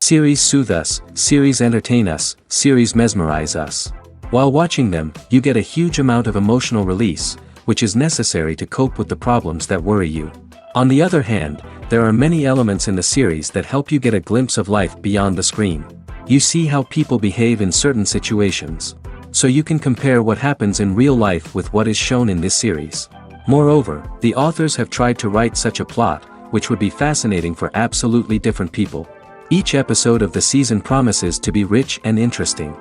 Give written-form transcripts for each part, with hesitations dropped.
Series soothe us, series entertain us, series mesmerize us. While watching them, you get a huge amount of emotional release, which is necessary to cope with the problems that worry you. On the other hand, there are many elements in the series that help you get a glimpse of life beyond the screen. You see how people behave in certain situations. So you can compare what happens in real life with what is shown in this series. Moreover, the authors have tried to write such a plot, which would be fascinating for absolutely different people. Each episode of the season promises to be rich and interesting.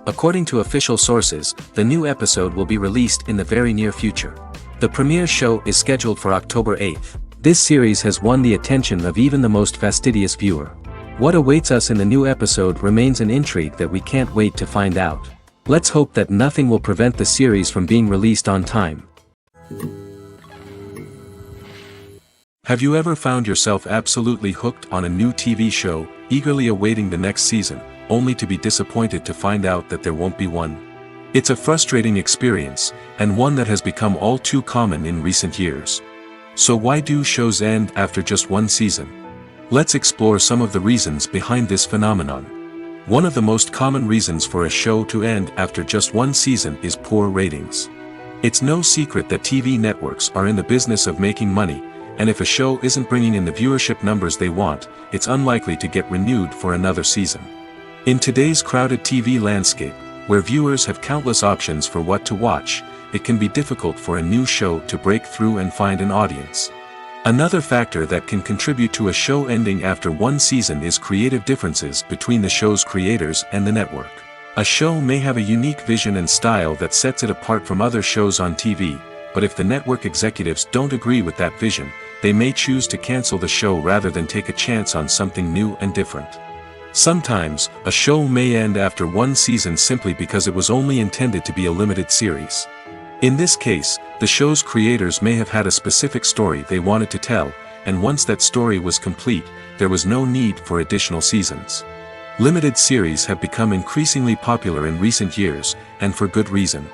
According to official sources, the new episode will be released in the very near future. The premiere show is scheduled for October 8th. This series has won the attention of even the most fastidious viewer. What awaits us in the new episode remains an intrigue that we can't wait to find out. Let's hope that nothing will prevent the series from being released on time. Have you ever found yourself absolutely hooked on a new TV show, eagerly awaiting the next season, only to be disappointed to find out that there won't be one? It's a frustrating experience, and one that has become all too common in recent years. So why do shows end after just one season? Let's explore some of the reasons behind this phenomenon. One of the most common reasons for a show to end after just one season is poor ratings. It's no secret that TV networks are in the business of making money, and if a show isn't bringing in the viewership numbers they want, it's unlikely to get renewed for another season. In today's crowded TV landscape, where viewers have countless options for what to watch, it can be difficult for a new show to break through and find an audience. Another factor that can contribute to a show ending after one season is creative differences between the show's creators and the network. A show may have a unique vision and style that sets it apart from other shows on TV, but if the network executives don't agree with that vision, they may choose to cancel the show rather than take a chance on something new and different. Sometimes, a show may end after one season simply because it was only intended to be a limited series. In this case, the show's creators may have had a specific story they wanted to tell, and once that story was complete, there was no need for additional seasons. Limited series have become increasingly popular in recent years, and for good reason.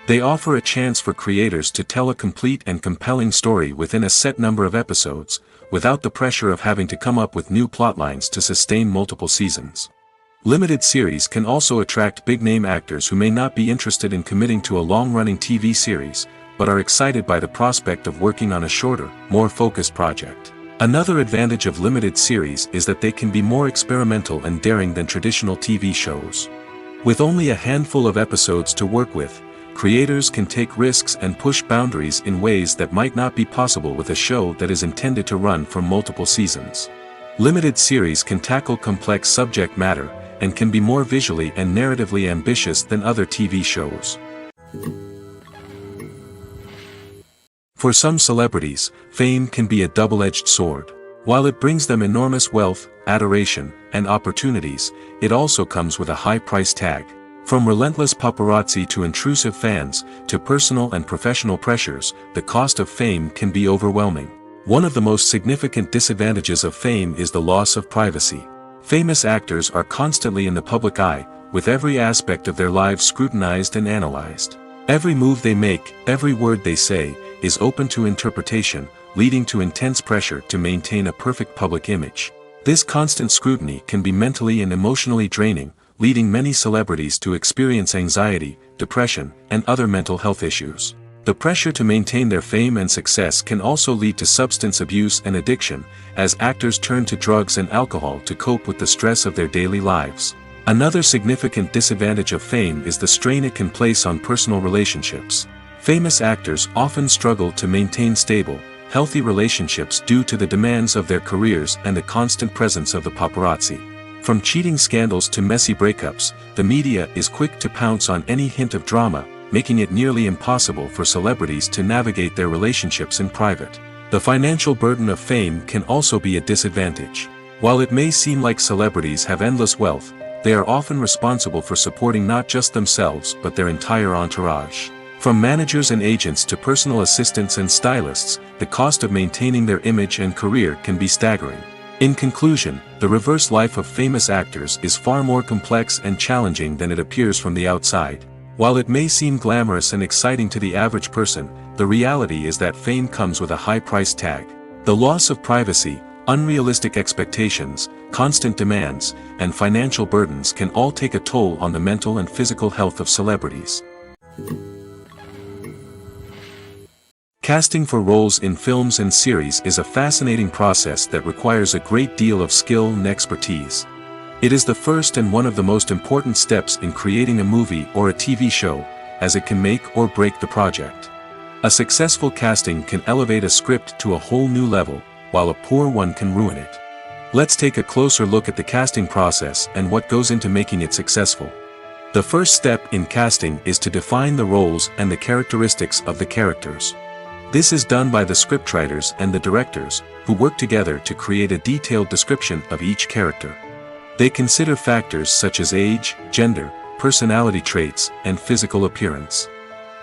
They offer a chance for creators to tell a complete and compelling story within a set number of episodes, without the pressure of having to come up with new plotlines to sustain multiple seasons. Limited series can also attract big-name actors who may not be interested in committing to a long-running TV series, but are excited by the prospect of working on a shorter, more focused project. Another advantage of limited series is that they can be more experimental and daring than traditional TV shows. With only a handful of episodes to work with, creators can take risks and push boundaries in ways that might not be possible with a show that is intended to run for multiple seasons. Limited series can tackle complex subject matter, and can be more visually and narratively ambitious than other TV shows. For some celebrities, fame can be a double-edged sword. While it brings them enormous wealth, adoration, and opportunities, it also comes with a high price tag. From relentless paparazzi to intrusive fans, to personal and professional pressures, the cost of fame can be overwhelming. One of the most significant disadvantages of fame is the loss of privacy. Famous actors are constantly in the public eye, with every aspect of their lives scrutinized and analyzed. Every move they make, every word they say, is open to interpretation, leading to intense pressure to maintain a perfect public image. This constant scrutiny can be mentally and emotionally draining, leading many celebrities to experience anxiety, depression, and other mental health issues. The pressure to maintain their fame and success can also lead to substance abuse and addiction, as actors turn to drugs and alcohol to cope with the stress of their daily lives. Another significant disadvantage of fame is the strain it can place on personal relationships. Famous actors often struggle to maintain stable, healthy relationships due to the demands of their careers and the constant presence of the paparazzi. From cheating scandals to messy breakups, the media is quick to pounce on any hint of drama, making it nearly impossible for celebrities to navigate their relationships in private. The financial burden of fame can also be a disadvantage. While it may seem like celebrities have endless wealth, they are often responsible for supporting not just themselves but their entire entourage. From managers and agents to personal assistants and stylists, the cost of maintaining their image and career can be staggering. In conclusion, the reverse life of famous actors is far more complex and challenging than it appears from the outside. While it may seem glamorous and exciting to the average person, the reality is that fame comes with a high price tag. The loss of privacy, unrealistic expectations, constant demands, and financial burdens can all take a toll on the mental and physical health of celebrities. Casting for roles in films and series is a fascinating process that requires a great deal of skill and expertise. It is the first and one of the most important steps in creating a movie or a TV show, as it can make or break the project. A successful casting can elevate a script to a whole new level, while a poor one can ruin it. Let's take a closer look at the casting process and what goes into making it successful. The first step in casting is to define the roles and the characteristics of the characters. This is done by the scriptwriters and the directors, who work together to create a detailed description of each character. They consider factors such as age, gender, personality traits, and physical appearance.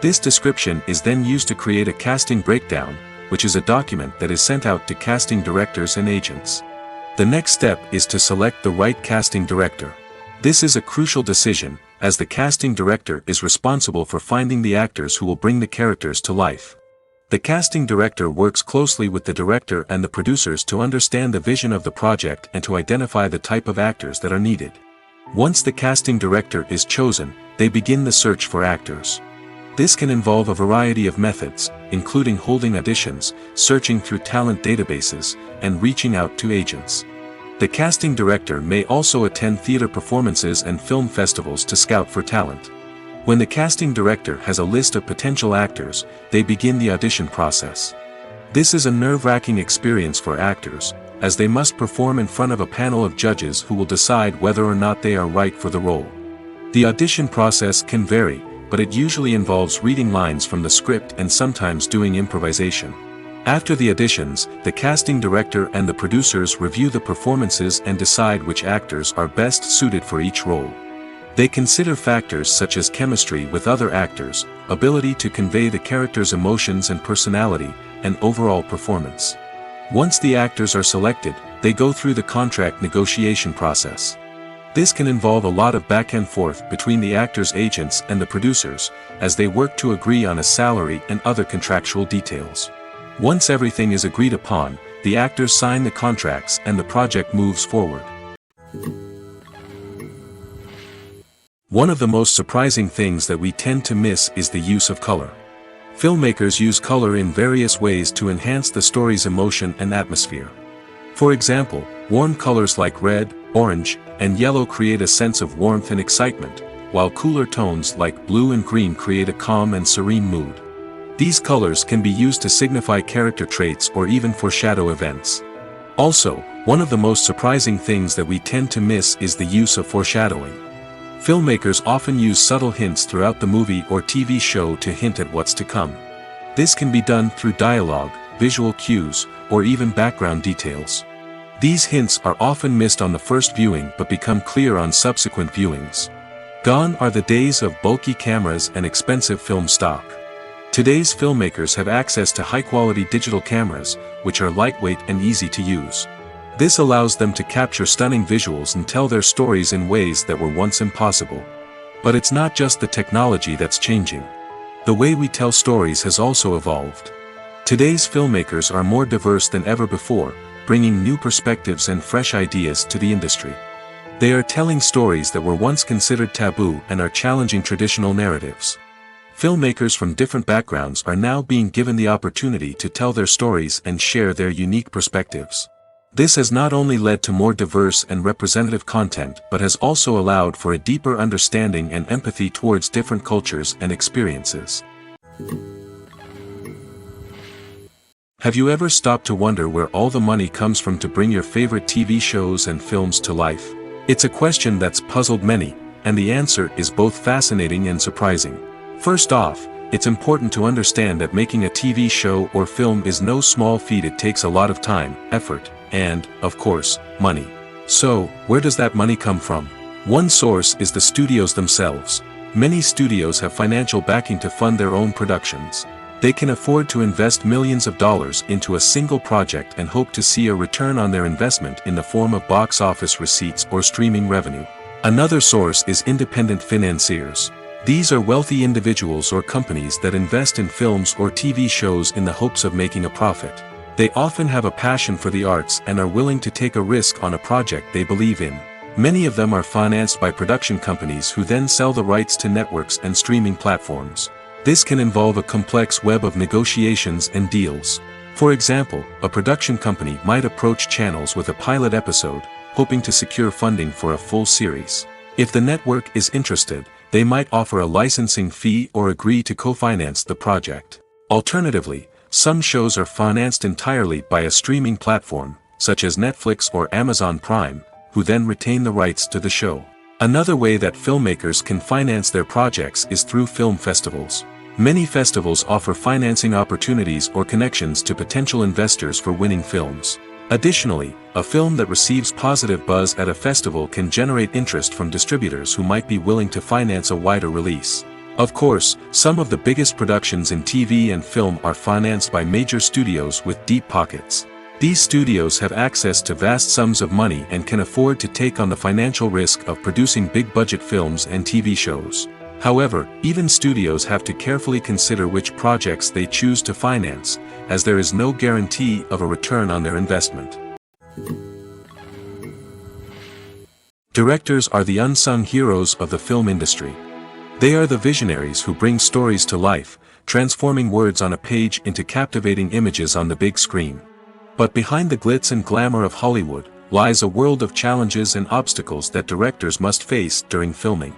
This description is then used to create a casting breakdown, which is a document that is sent out to casting directors and agents. The next step is to select the right casting director. This is a crucial decision, as the casting director is responsible for finding the actors who will bring the characters to life. The casting director works closely with the director and the producers to understand the vision of the project and to identify the type of actors that are needed. Once the casting director is chosen, they begin the search for actors. This can involve a variety of methods, including holding auditions, searching through talent databases, and reaching out to agents. The casting director may also attend theater performances and film festivals to scout for talent. When the casting director has a list of potential actors, they begin the audition process. This is a nerve-wracking experience for actors, as they must perform in front of a panel of judges who will decide whether or not they are right for the role. The audition process can vary, but it usually involves reading lines from the script and sometimes doing improvisation. After the auditions, the casting director and the producers review the performances and decide which actors are best suited for each role. They consider factors such as chemistry with other actors, ability to convey the character's emotions and personality, and overall performance. Once the actors are selected, they go through the contract negotiation process. This can involve a lot of back and forth between the actors' agents and the producers, as they work to agree on a salary and other contractual details. Once everything is agreed upon, the actors sign the contracts and the project moves forward. One of the most surprising things that we tend to miss is the use of color. Filmmakers use color in various ways to enhance the story's emotion and atmosphere. For example, warm colors like red, orange, and yellow create a sense of warmth and excitement, while cooler tones like blue and green create a calm and serene mood. These colors can be used to signify character traits or even foreshadow events. Also, one of the most surprising things that we tend to miss is the use of foreshadowing. Filmmakers often use subtle hints throughout the movie or TV show to hint at what's to come. This can be done through dialogue, visual cues, or even background details. These hints are often missed on the first viewing but become clear on subsequent viewings. Gone are the days of bulky cameras and expensive film stock. Today's filmmakers have access to high-quality digital cameras, which are lightweight and easy to use. This allows them to capture stunning visuals and tell their stories in ways that were once impossible. But it's not just the technology that's changing. The way we tell stories has also evolved. Today's filmmakers are more diverse than ever before, bringing new perspectives and fresh ideas to the industry. They are telling stories that were once considered taboo and are challenging traditional narratives. Filmmakers from different backgrounds are now being given the opportunity to tell their stories and share their unique perspectives. This has not only led to more diverse and representative content but has also allowed for a deeper understanding and empathy towards different cultures and experiences. Have you ever stopped to wonder where all the money comes from to bring your favorite TV shows and films to life? It's a question that's puzzled many, and the answer is both fascinating and surprising. First off, it's important to understand that making a TV show or film is no small feat. It takes a lot of time, effort, and, of course, money. So, where does that money come from? One source is the studios themselves. Many studios have financial backing to fund their own productions. They can afford to invest millions of dollars into a single project and hope to see a return on their investment in the form of box office receipts or streaming revenue. Another source is independent financiers. These are wealthy individuals or companies that invest in films or TV shows in the hopes of making a profit. They often have a passion for the arts and are willing to take a risk on a project they believe in. Many of them are financed by production companies who then sell the rights to networks and streaming platforms. This can involve a complex web of negotiations and deals. For example, a production company might approach channels with a pilot episode, hoping to secure funding for a full series. If the network is interested, they might offer a licensing fee or agree to co-finance the project. Alternatively, some shows are financed entirely by a streaming platform, such as Netflix or Amazon Prime, who then retain the rights to the show. Another way that filmmakers can finance their projects is through film festivals. Many festivals offer financing opportunities or connections to potential investors for winning films. Additionally, a film that receives positive buzz at a festival can generate interest from distributors who might be willing to finance a wider release. Of course, some of the biggest productions in TV and film are financed by major studios with deep pockets. These studios have access to vast sums of money and can afford to take on the financial risk of producing big-budget films and TV shows. However, even studios have to carefully consider which projects they choose to finance, as there is no guarantee of a return on their investment. Directors are the unsung heroes of the film industry. They are the visionaries who bring stories to life, transforming words on a page into captivating images on the big screen. But behind the glitz and glamour of Hollywood lies a world of challenges and obstacles that directors must face during filming.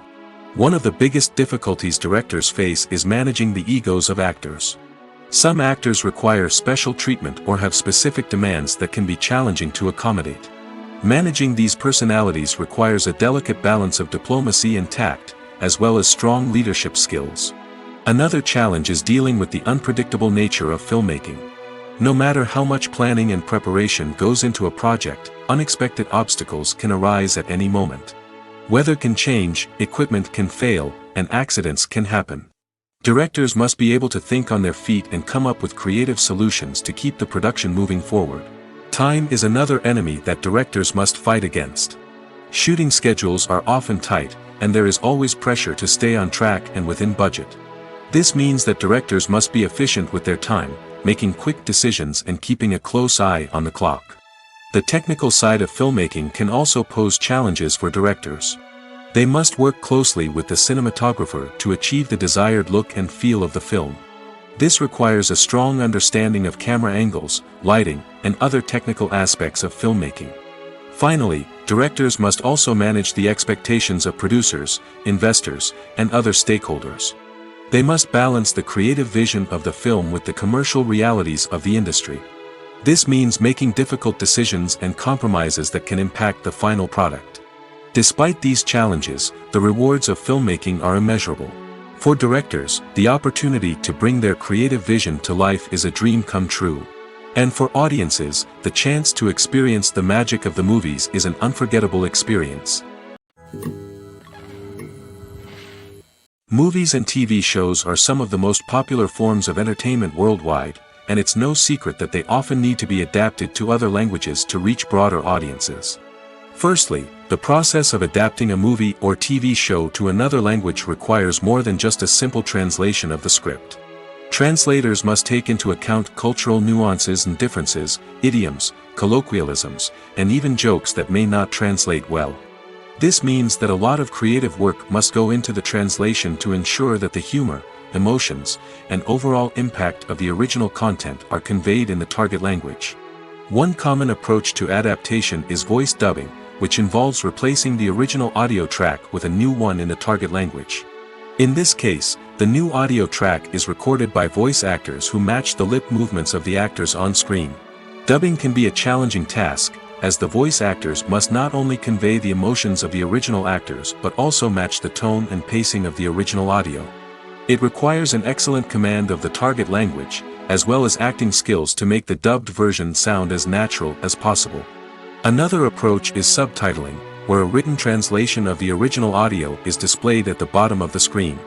One of the biggest difficulties directors face is managing the egos of actors. Some actors require special treatment or have specific demands that can be challenging to accommodate. Managing these personalities requires a delicate balance of diplomacy and tact, as well as strong leadership skills. Another challenge is dealing with the unpredictable nature of filmmaking. No matter how much planning and preparation goes into a project, unexpected obstacles can arise at any moment. Weather can change, equipment can fail, and accidents can happen. Directors must be able to think on their feet and come up with creative solutions to keep the production moving forward. Time is another enemy that directors must fight against. Shooting schedules are often tight, and there is always pressure to stay on track and within budget. This means that directors must be efficient with their time, making quick decisions and keeping a close eye on the clock. The technical side of filmmaking can also pose challenges for directors. They must work closely with the cinematographer to achieve the desired look and feel of the film. This requires a strong understanding of camera angles, lighting, and other technical aspects of filmmaking. Finally, directors must also manage the expectations of producers, investors, and other stakeholders. They must balance the creative vision of the film with the commercial realities of the industry. This means making difficult decisions and compromises that can impact the final product. Despite these challenges, the rewards of filmmaking are immeasurable. For directors, the opportunity to bring their creative vision to life is a dream come true. And for audiences, the chance to experience the magic of the movies is an unforgettable experience. Movies and TV shows are some of the most popular forms of entertainment worldwide, and it's no secret that they often need to be adapted to other languages to reach broader audiences. Firstly, the process of adapting a movie or TV show to another language requires more than just a simple translation of the script. Translators must take into account cultural nuances and differences, idioms, colloquialisms, and even jokes that may not translate well. This means that a lot of creative work must go into the translation to ensure that the humor, emotions, and overall impact of the original content are conveyed in the target language. One common approach to adaptation is voice dubbing, which involves replacing the original audio track with a new one in the target language. In this case, the new audio track is recorded by voice actors who match the lip movements of the actors on screen. Dubbing can be a challenging task, as the voice actors must not only convey the emotions of the original actors but also match the tone and pacing of the original audio. It requires an excellent command of the target language, as well as acting skills to make the dubbed version sound as natural as possible. Another approach is subtitling, where a written translation of the original audio is displayed at the bottom of the screen.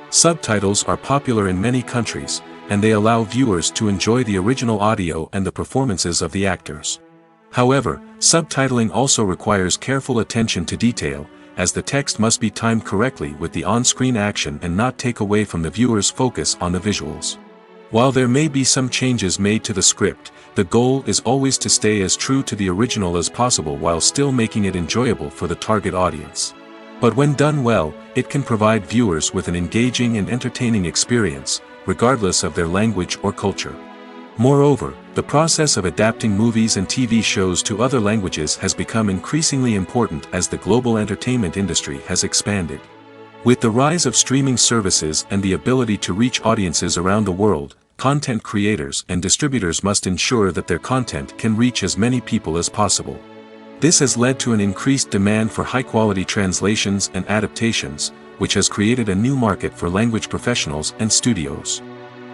Subtitles are popular in many countries, and they allow viewers to enjoy the original audio and the performances of the actors. However, subtitling also requires careful attention to detail, as the text must be timed correctly with the on-screen action and not take away from the viewer's focus on the visuals. While there may be some changes made to the script, the goal is always to stay as true to the original as possible while still making it enjoyable for the target audience. But when done well, it can provide viewers with an engaging and entertaining experience, regardless of their language or culture. Moreover, the process of adapting movies and TV shows to other languages has become increasingly important as the global entertainment industry has expanded. With the rise of streaming services and the ability to reach audiences around the world, content creators and distributors must ensure that their content can reach as many people as possible. This has led to an increased demand for high-quality translations and adaptations, which has created a new market for language professionals and studios.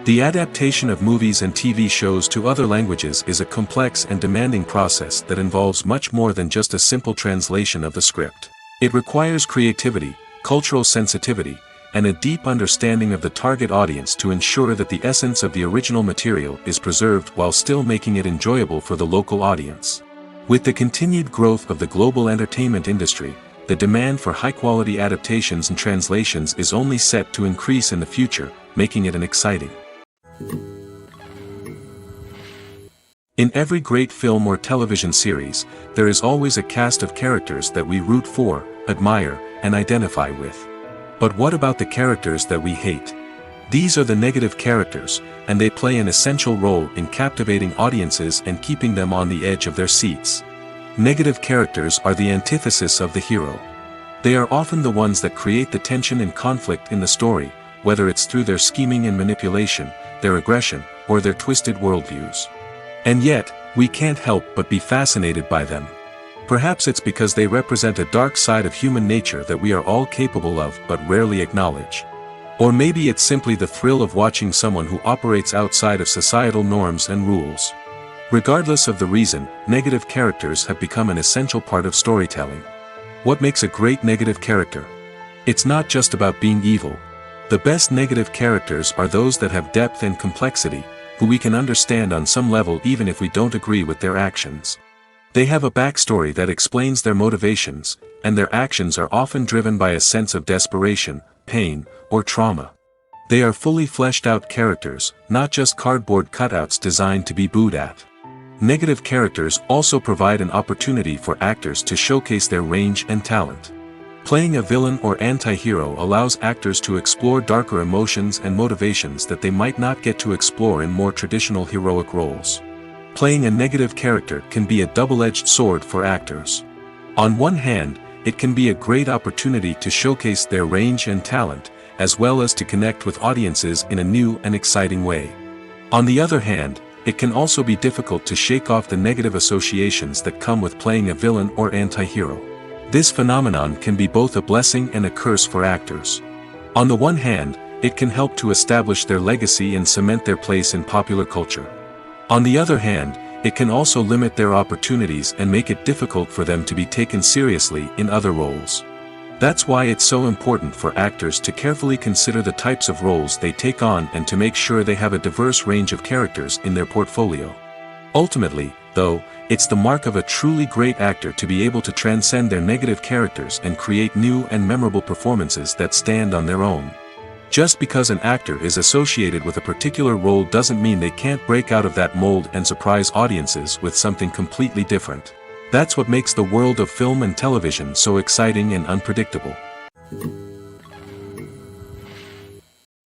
The adaptation of movies and TV shows to other languages is a complex and demanding process that involves much more than just a simple translation of the script. It requires creativity, cultural sensitivity, and a deep understanding of the target audience to ensure that the essence of the original material is preserved while still making it enjoyable for the local audience. With the continued growth of the global entertainment industry, the demand for high-quality adaptations and translations is only set to increase in the future, making it an exciting. In every great film or television series, there is always a cast of characters that we root for, admire, and identify with. But what about the characters that we hate? These are the negative characters, and they play an essential role in captivating audiences and keeping them on the edge of their seats. Negative characters are the antithesis of the hero. They are often the ones that create the tension and conflict in the story, whether it's through their scheming and manipulation, their aggression, or their twisted worldviews. And yet, we can't help but be fascinated by them. Perhaps it's because they represent a dark side of human nature that we are all capable of but rarely acknowledge. Or maybe it's simply the thrill of watching someone who operates outside of societal norms and rules. Regardless of the reason, negative characters have become an essential part of storytelling. What makes a great negative character? It's not just about being evil. The best negative characters are those that have depth and complexity, who we can understand on some level even if we don't agree with their actions. They have a backstory that explains their motivations, and their actions are often driven by a sense of desperation, pain, or trauma. They are fully fleshed out characters, not just cardboard cutouts designed to be booed at. Negative characters also provide an opportunity for actors to showcase their range and talent. Playing a villain or anti-hero allows actors to explore darker emotions and motivations that they might not get to explore in more traditional heroic roles. Playing a negative character can be a double-edged sword for actors. On one hand, it can be a great opportunity to showcase their range and talent, as well as to connect with audiences in a new and exciting way. On the other hand, it can also be difficult to shake off the negative associations that come with playing a villain or anti-hero. This phenomenon can be both a blessing and a curse for actors. On the one hand, it can help to establish their legacy and cement their place in popular culture. On the other hand, it can also limit their opportunities and make it difficult for them to be taken seriously in other roles. That's why it's so important for actors to carefully consider the types of roles they take on and to make sure they have a diverse range of characters in their portfolio. Ultimately, though, it's the mark of a truly great actor to be able to transcend their negative characters and create new and memorable performances that stand on their own. Just because an actor is associated with a particular role doesn't mean they can't break out of that mold and surprise audiences with something completely different. That's what makes the world of film and television so exciting and unpredictable.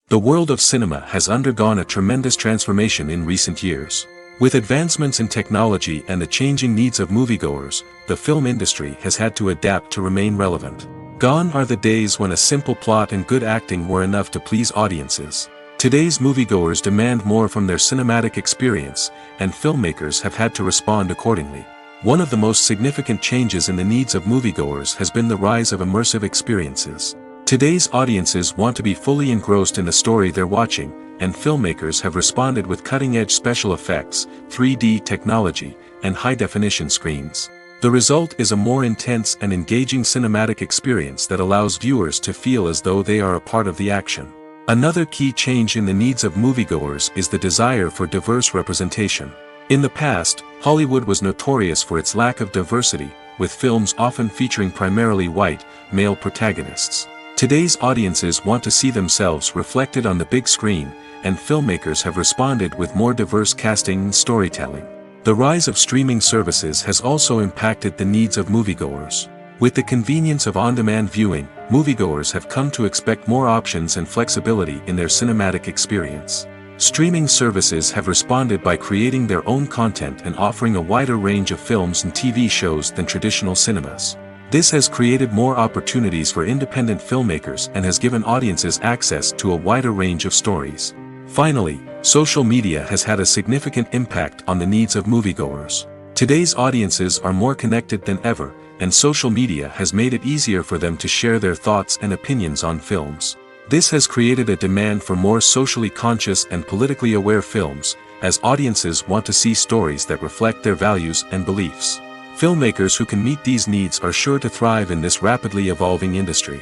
The world of cinema has undergone a tremendous transformation in recent years. With advancements in technology and the changing needs of moviegoers, the film industry has had to adapt to remain relevant. Gone are the days when a simple plot and good acting were enough to please audiences. Today's moviegoers demand more from their cinematic experience, and filmmakers have had to respond accordingly. One of the most significant changes in the needs of moviegoers has been the rise of immersive experiences. Today's audiences want to be fully engrossed in the story they're watching, and filmmakers have responded with cutting-edge special effects, 3D technology, and high-definition screens. The result is a more intense and engaging cinematic experience that allows viewers to feel as though they are a part of the action. Another key change in the needs of moviegoers is the desire for diverse representation. In the past, Hollywood was notorious for its lack of diversity, with films often featuring primarily white, male protagonists. Today's audiences want to see themselves reflected on the big screen, and filmmakers have responded with more diverse casting and storytelling. The rise of streaming services has also impacted the needs of moviegoers. With the convenience of on-demand viewing, moviegoers have come to expect more options and flexibility in their cinematic experience. Streaming services have responded by creating their own content and offering a wider range of films and TV shows than traditional cinemas. This has created more opportunities for independent filmmakers and has given audiences access to a wider range of stories. Finally, social media has had a significant impact on the needs of moviegoers. Today's audiences are more connected than ever, and social media has made it easier for them to share their thoughts and opinions on films. This has created a demand for more socially conscious and politically aware films, as audiences want to see stories that reflect their values and beliefs. Filmmakers who can meet these needs are sure to thrive in this rapidly evolving industry.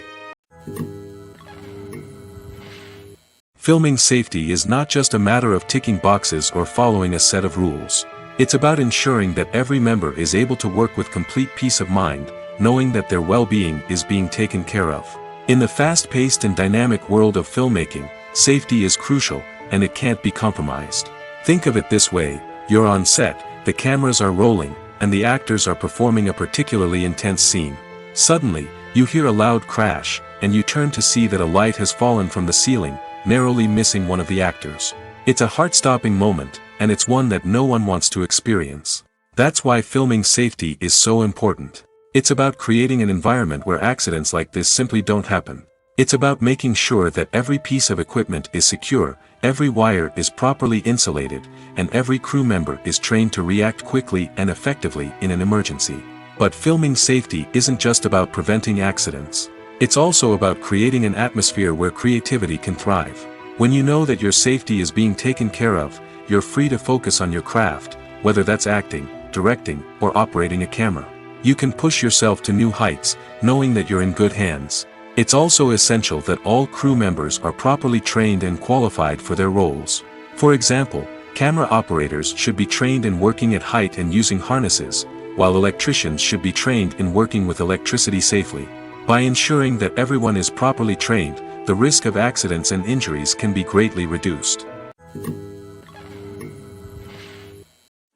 Filming safety is not just a matter of ticking boxes or following a set of rules. It's about ensuring that every member is able to work with complete peace of mind, knowing that their well-being is being taken care of. In the fast-paced and dynamic world of filmmaking, safety is crucial, and it can't be compromised. Think of it this way: you're on set, the cameras are rolling, and the actors are performing a particularly intense scene. Suddenly, you hear a loud crash, and you turn to see that a light has fallen from the ceiling, narrowly missing one of the actors. It's a heart-stopping moment, and it's one that no one wants to experience. That's why filming safety is so important. It's about creating an environment where accidents like this simply don't happen. It's about making sure that every piece of equipment is secure, every wire is properly insulated, and every crew member is trained to react quickly and effectively in an emergency. But filming safety isn't just about preventing accidents. It's also about creating an atmosphere where creativity can thrive. When you know that your safety is being taken care of, you're free to focus on your craft, whether that's acting, directing, or operating a camera. You can push yourself to new heights, knowing that you're in good hands. It's also essential that all crew members are properly trained and qualified for their roles. For example, camera operators should be trained in working at height and using harnesses, while electricians should be trained in working with electricity safely. By ensuring that everyone is properly trained, the risk of accidents and injuries can be greatly reduced.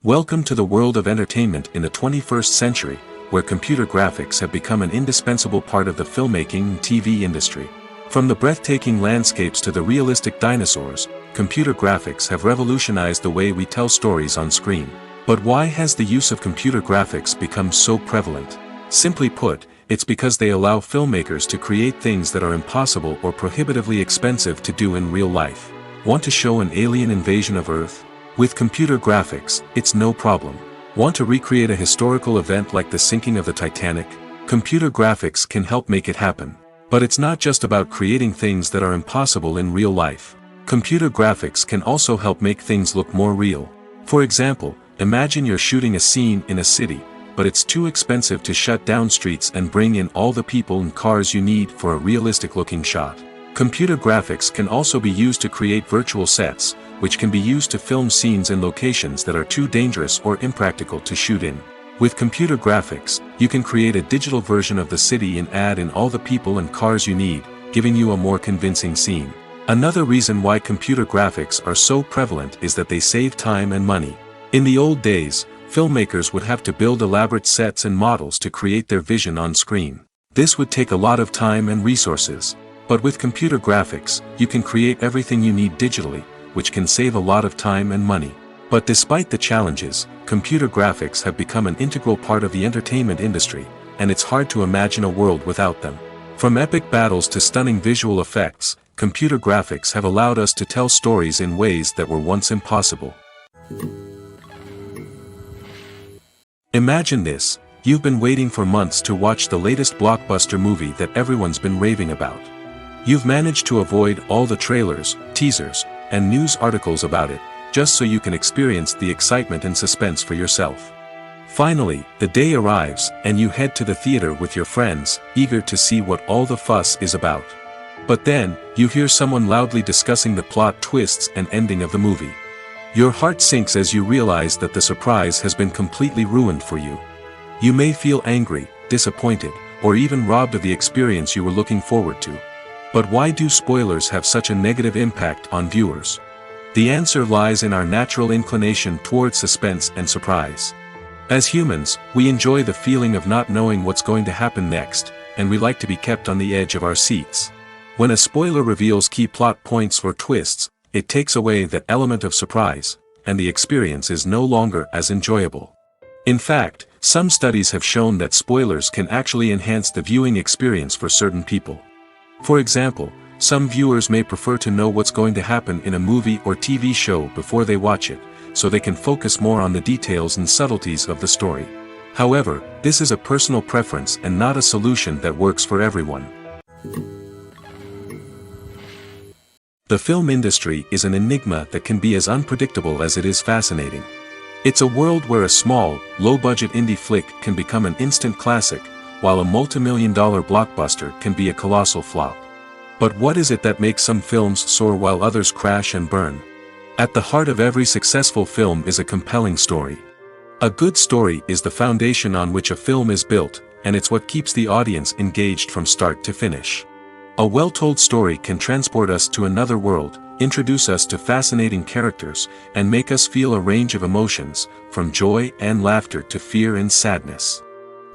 Welcome to the world of entertainment in the 21st century, where computer graphics have become an indispensable part of the filmmaking and TV industry. From the breathtaking landscapes to the realistic dinosaurs, computer graphics have revolutionized the way we tell stories on screen. But why has the use of computer graphics become so prevalent? Simply put, it's because they allow filmmakers to create things that are impossible or prohibitively expensive to do in real life. Want to show an alien invasion of Earth? With computer graphics, it's no problem. Want to recreate a historical event like the sinking of the Titanic? Computer graphics can help make it happen. But it's not just about creating things that are impossible in real life. Computer graphics can also help make things look more real. For example, imagine you're shooting a scene in a city, but it's too expensive to shut down streets and bring in all the people and cars you need for a realistic-looking shot. Computer graphics can also be used to create virtual sets, which can be used to film scenes in locations that are too dangerous or impractical to shoot in. With computer graphics, you can create a digital version of the city and add in all the people and cars you need, giving you a more convincing scene. Another reason why computer graphics are so prevalent is that they save time and money. In the old days, filmmakers would have to build elaborate sets and models to create their vision on screen. This would take a lot of time and resources. But with computer graphics, you can create everything you need digitally, which can save a lot of time and money. But despite the challenges, computer graphics have become an integral part of the entertainment industry, and it's hard to imagine a world without them. From epic battles to stunning visual effects, computer graphics have allowed us to tell stories in ways that were once impossible. Imagine this: you've been waiting for months to watch the latest blockbuster movie that everyone's been raving about. You've managed to avoid all the trailers, teasers, and news articles about it, just so you can experience the excitement and suspense for yourself. Finally, the day arrives, and you head to the theater with your friends, eager to see what all the fuss is about. But then, you hear someone loudly discussing the plot twists and ending of the movie. Your heart sinks as you realize that the surprise has been completely ruined for you. You may feel angry, disappointed, or even robbed of the experience you were looking forward to. But why do spoilers have such a negative impact on viewers? The answer lies in our natural inclination towards suspense and surprise. As humans, we enjoy the feeling of not knowing what's going to happen next, and we like to be kept on the edge of our seats. When a spoiler reveals key plot points or twists, it takes away that element of surprise, and the experience is no longer as enjoyable. In fact, some studies have shown that spoilers can actually enhance the viewing experience for certain people. For example, some viewers may prefer to know what's going to happen in a movie or TV show before they watch it, so they can focus more on the details and subtleties of the story. However, this is a personal preference and not a solution that works for everyone. The film industry is an enigma that can be as unpredictable as it is fascinating. It's a world where a small, low-budget indie flick can become an instant classic, while a multi-million-dollar blockbuster can be a colossal flop. But what is it that makes some films soar while others crash and burn? At the heart of every successful film is a compelling story. A good story is the foundation on which a film is built, and it's what keeps the audience engaged from start to finish. A well-told story can transport us to another world, introduce us to fascinating characters, and make us feel a range of emotions, from joy and laughter to fear and sadness.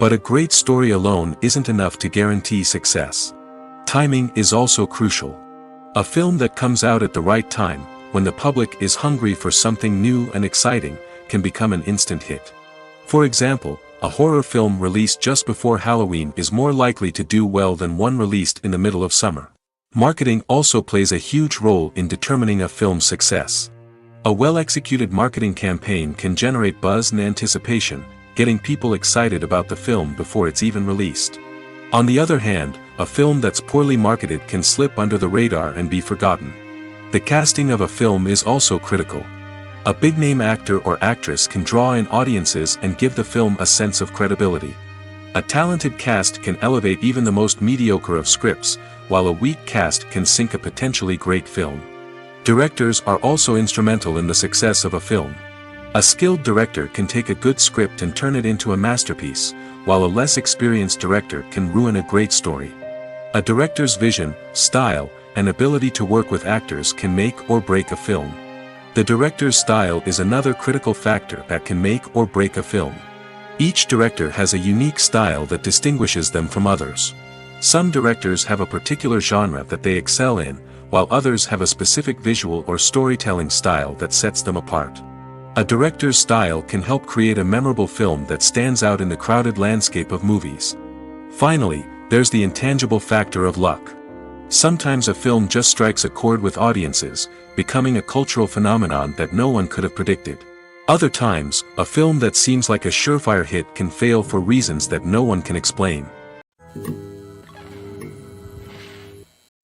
But a great story alone isn't enough to guarantee success. Timing is also crucial. A film that comes out at the right time, when the public is hungry for something new and exciting, can become an instant hit. For example, a horror film released just before Halloween is more likely to do well than one released in the middle of summer. Marketing also plays a huge role in determining a film's success. A well-executed marketing campaign can generate buzz and anticipation, getting people excited about the film before it's even released. On the other hand, a film that's poorly marketed can slip under the radar and be forgotten. The casting of a film is also critical. A big-name actor or actress can draw in audiences and give the film a sense of credibility. A talented cast can elevate even the most mediocre of scripts, while a weak cast can sink a potentially great film. Directors are also instrumental in the success of a film. A skilled director can take a good script and turn it into a masterpiece, while a less experienced director can ruin a great story. A director's vision, style, and ability to work with actors can make or break a film. The director's style is another critical factor that can make or break a film. Each director has a unique style that distinguishes them from others. Some directors have a particular genre that they excel in, while others have a specific visual or storytelling style that sets them apart. A director's style can help create a memorable film that stands out in the crowded landscape of movies. Finally, there's the intangible factor of luck. Sometimes a film just strikes a chord with audiences, becoming a cultural phenomenon that no one could have predicted. Other times, a film that seems like a surefire hit can fail for reasons that no one can explain.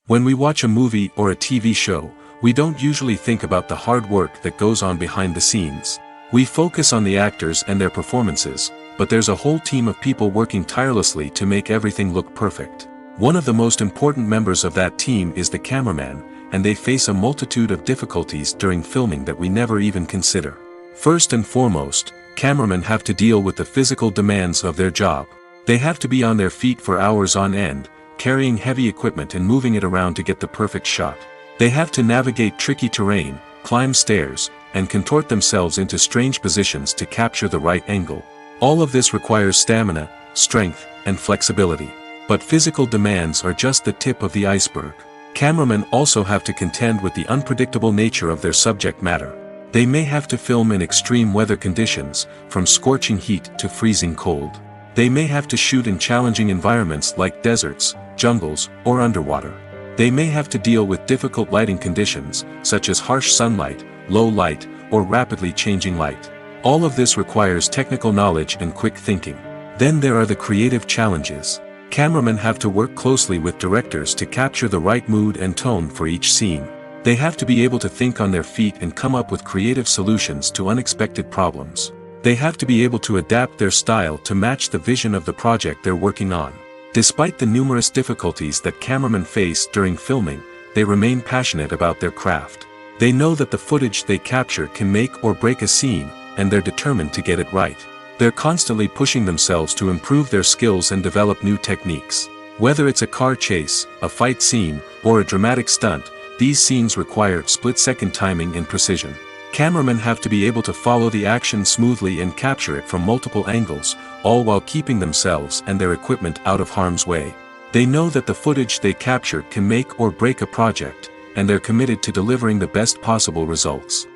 When we watch a movie or a TV show, we don't usually think about the hard work that goes on behind the scenes. We focus on the actors and their performances, but there's a whole team of people working tirelessly to make everything look perfect. One of the most important members of that team is the cameraman, and they face a multitude of difficulties during filming that we never even consider. First and foremost, cameramen have to deal with the physical demands of their job. They have to be on their feet for hours on end, carrying heavy equipment and moving it around to get the perfect shot. They have to navigate tricky terrain, climb stairs, and contort themselves into strange positions to capture the right angle. All of this requires stamina, strength, and flexibility. But physical demands are just the tip of the iceberg. Cameramen also have to contend with the unpredictable nature of their subject matter. They may have to film in extreme weather conditions, from scorching heat to freezing cold. They may have to shoot in challenging environments like deserts, jungles, or underwater. They may have to deal with difficult lighting conditions, such as harsh sunlight, low light, or rapidly changing light. All of this requires technical knowledge and quick thinking. Then there are the creative challenges. Cameramen have to work closely with directors to capture the right mood and tone for each scene. They have to be able to think on their feet and come up with creative solutions to unexpected problems. They have to be able to adapt their style to match the vision of the project they're working on. Despite the numerous difficulties that cameramen face during filming, they remain passionate about their craft. They know that the footage they capture can make or break a scene, and they're determined to get it right. They're constantly pushing themselves to improve their skills and develop new techniques. Whether it's a car chase, a fight scene, or a dramatic stunt, these scenes require split-second timing and precision. Cameramen have to be able to follow the action smoothly and capture it from multiple angles, all while keeping themselves and their equipment out of harm's way. They know that the footage they capture can make or break a project, and they're committed to delivering the best possible results.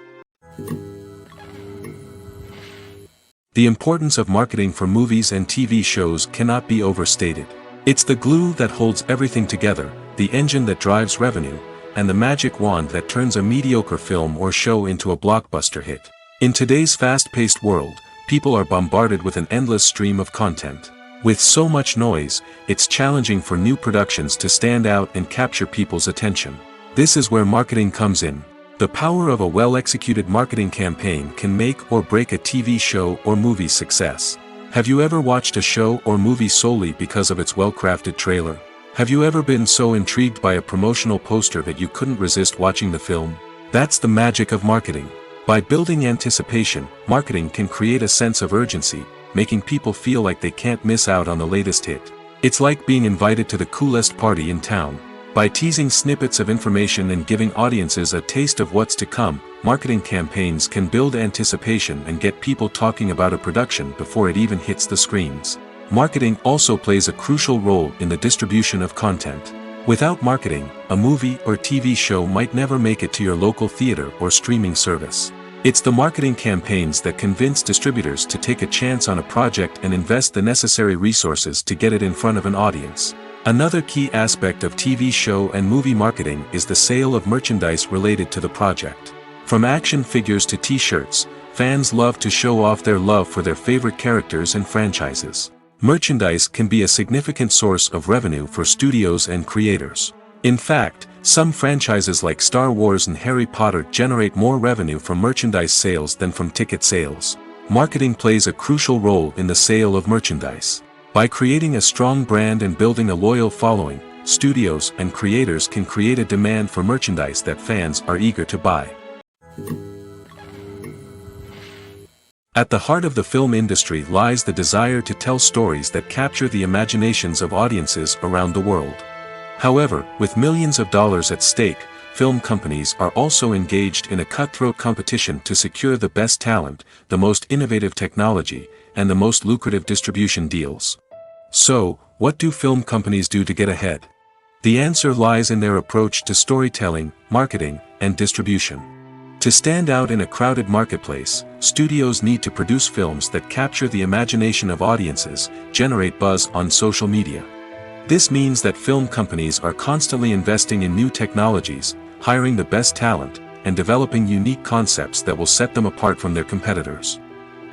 The importance of marketing for movies and TV shows cannot be overstated. It's the glue that holds everything together, the engine that drives revenue, and the magic wand that turns a mediocre film or show into a blockbuster hit. In today's fast-paced world, people are bombarded with an endless stream of content. With so much noise, it's challenging for new productions to stand out and capture people's attention. This is where marketing comes in. The power of a well-executed marketing campaign can make or break a TV show or movie's success. Have you ever watched a show or movie solely because of its well-crafted trailer? Have you ever been so intrigued by a promotional poster that you couldn't resist watching the film? That's the magic of marketing. By building anticipation, marketing can create a sense of urgency, making people feel like they can't miss out on the latest hit. It's like being invited to the coolest party in town. By teasing snippets of information and giving audiences a taste of what's to come, marketing campaigns can build anticipation and get people talking about a production before it even hits the screens. Marketing also plays a crucial role in the distribution of content. Without marketing, a movie or TV show might never make it to your local theater or streaming service. It's the marketing campaigns that convince distributors to take a chance on a project and invest the necessary resources to get it in front of an audience. Another key aspect of TV show and movie marketing is the sale of merchandise related to the project. From action figures to t-shirts, fans love to show off their love for their favorite characters and franchises. Merchandise can be a significant source of revenue for studios and creators. In fact, some franchises like Star Wars and Harry Potter generate more revenue from merchandise sales than from ticket sales. Marketing plays a crucial role in the sale of merchandise. By creating a strong brand and building a loyal following, studios and creators can create a demand for merchandise that fans are eager to buy. At the heart of the film industry lies the desire to tell stories that capture the imaginations of audiences around the world. However, with millions of dollars at stake, film companies are also engaged in a cutthroat competition to secure the best talent, the most innovative technology, and the most lucrative distribution deals. So, what do film companies do to get ahead? The answer lies in their approach to storytelling, marketing, and distribution. To stand out in a crowded marketplace, studios need to produce films that capture the imagination of audiences, generate buzz on social media. This means that film companies are constantly investing in new technologies, hiring the best talent, and developing unique concepts that will set them apart from their competitors.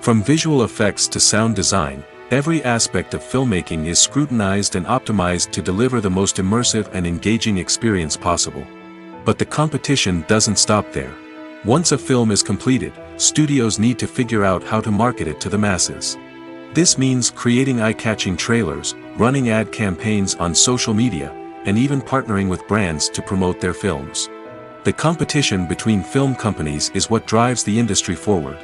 From visual effects to sound design, every aspect of filmmaking is scrutinized and optimized to deliver the most immersive and engaging experience possible. But the competition doesn't stop there. Once a film is completed, studios need to figure out how to market it to the masses. This means creating eye-catching trailers, running ad campaigns on social media, and even partnering with brands to promote their films. The competition between film companies is what drives the industry forward.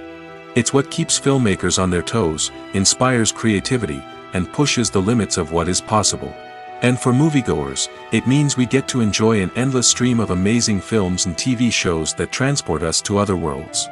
It's what keeps filmmakers on their toes, inspires creativity, and pushes the limits of what is possible. And for moviegoers, it means we get to enjoy an endless stream of amazing films and TV shows that transport us to other worlds.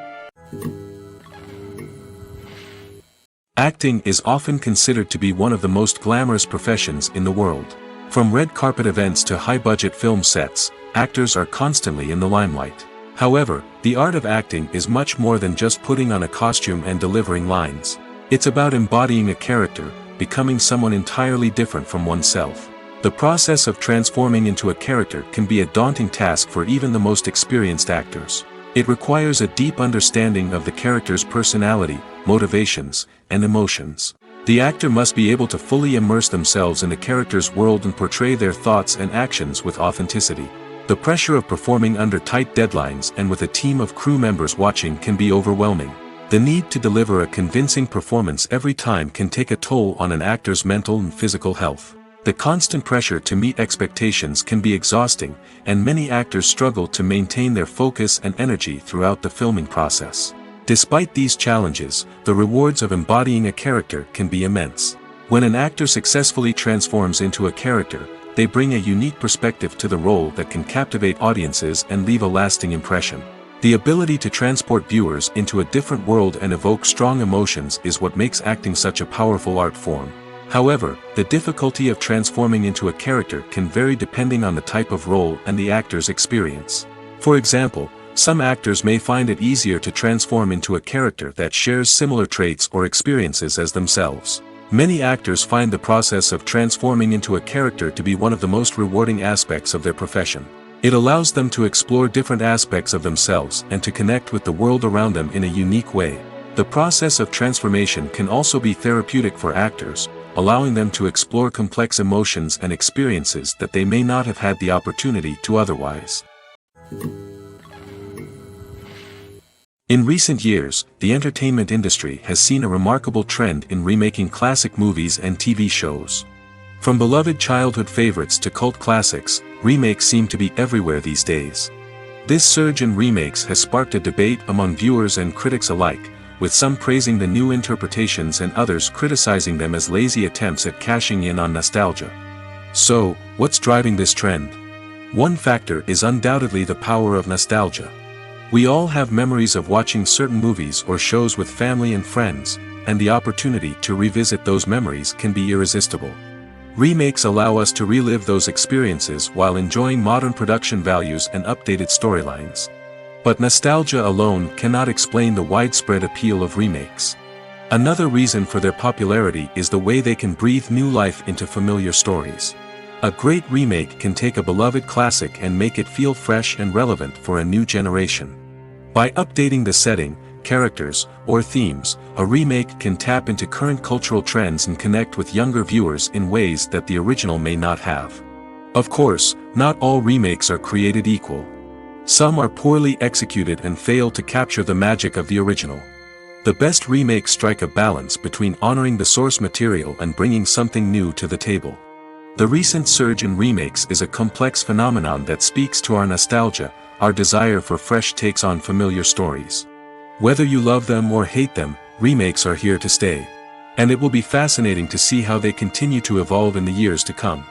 Acting is often considered to be one of the most glamorous professions in the world. From red carpet events to high-budget film sets, actors are constantly in the limelight. However, the art of acting is much more than just putting on a costume and delivering lines. It's about embodying a character, becoming someone entirely different from oneself. The process of transforming into a character can be a daunting task for even the most experienced actors. It requires a deep understanding of the character's personality, motivations, and emotions. The actor must be able to fully immerse themselves in the character's world and portray their thoughts and actions with authenticity. The pressure of performing under tight deadlines and with a team of crew members watching can be overwhelming. The need to deliver a convincing performance every time can take a toll on an actor's mental and physical health. The constant pressure to meet expectations can be exhausting, and many actors struggle to maintain their focus and energy throughout the filming process. Despite these challenges, the rewards of embodying a character can be immense. When an actor successfully transforms into a character, they bring a unique perspective to the role that can captivate audiences and leave a lasting impression. The ability to transport viewers into a different world and evoke strong emotions is what makes acting such a powerful art form. However, the difficulty of transforming into a character can vary depending on the type of role and the actor's experience. For example, some actors may find it easier to transform into a character that shares similar traits or experiences as themselves. Many actors find the process of transforming into a character to be one of the most rewarding aspects of their profession. It allows them to explore different aspects of themselves and to connect with the world around them in a unique way. The process of transformation can also be therapeutic for actors, allowing them to explore complex emotions and experiences that they may not have had the opportunity to otherwise. In recent years, the entertainment industry has seen a remarkable trend in remaking classic movies and TV shows. From beloved childhood favorites to cult classics, remakes seem to be everywhere these days. This surge in remakes has sparked a debate among viewers and critics alike, with some praising the new interpretations and others criticizing them as lazy attempts at cashing in on nostalgia. So, what's driving this trend? One factor is undoubtedly the power of nostalgia. We all have memories of watching certain movies or shows with family and friends, and the opportunity to revisit those memories can be irresistible. Remakes allow us to relive those experiences while enjoying modern production values and updated storylines. But nostalgia alone cannot explain the widespread appeal of remakes. Another reason for their popularity is the way they can breathe new life into familiar stories. A great remake can take a beloved classic and make it feel fresh and relevant for a new generation. By updating the setting, characters, or themes, a remake can tap into current cultural trends and connect with younger viewers in ways that the original may not have. Of course, not all remakes are created equal. Some are poorly executed and fail to capture the magic of the original. The best remakes strike a balance between honoring the source material and bringing something new to the table. The recent surge in remakes is a complex phenomenon that speaks to our nostalgia, our desire for fresh takes on familiar stories. Whether you love them or hate them, remakes are here to stay. And it will be fascinating to see how they continue to evolve in the years to come.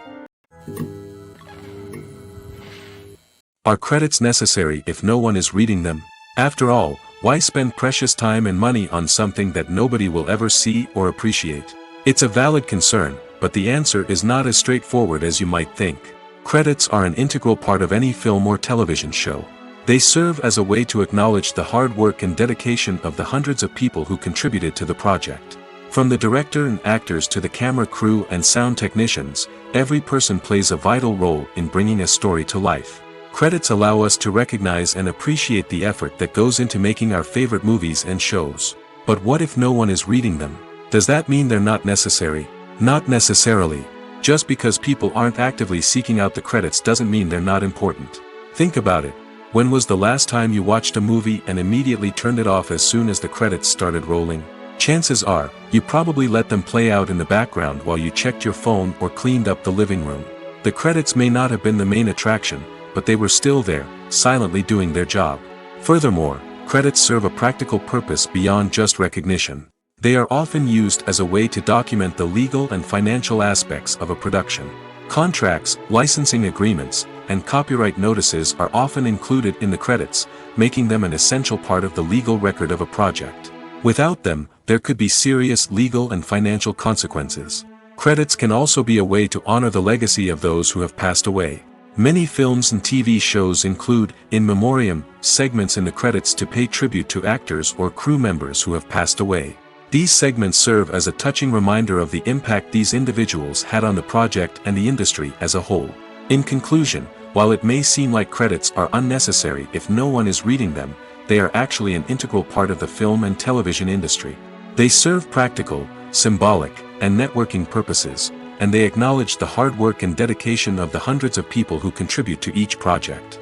Are credits necessary if no one is reading them? After all, why spend precious time and money on something that nobody will ever see or appreciate? It's a valid concern, but the answer is not as straightforward as you might think. Credits are an integral part of any film or television show. They serve as a way to acknowledge the hard work and dedication of the hundreds of people who contributed to the project. From the director and actors to the camera crew and sound technicians, every person plays a vital role in bringing a story to life. Credits allow us to recognize and appreciate the effort that goes into making our favorite movies and shows. But what if no one is reading them? Does that mean they're not necessary? Not necessarily. Just because people aren't actively seeking out the credits doesn't mean they're not important. Think about it. When was the last time you watched a movie and immediately turned it off as soon as the credits started rolling? Chances are, you probably let them play out in the background while you checked your phone or cleaned up the living room. The credits may not have been the main attraction, but they were still there, silently doing their job. Furthermore, credits serve a practical purpose beyond just recognition. They are often used as a way to document the legal and financial aspects of a production. Contracts, licensing agreements, and copyright notices are often included in the credits, making them an essential part of the legal record of a project. Without them, there could be serious legal and financial consequences. Credits can also be a way to honor the legacy of those who have passed away. Many films and TV shows include, in memoriam, segments in the credits to pay tribute to actors or crew members who have passed away. These segments serve as a touching reminder of the impact these individuals had on the project and the industry as a whole. In conclusion, while it may seem like credits are unnecessary if no one is reading them, they are actually an integral part of the film and television industry. They serve practical, symbolic, and networking purposes, and they acknowledge the hard work and dedication of the hundreds of people who contribute to each project.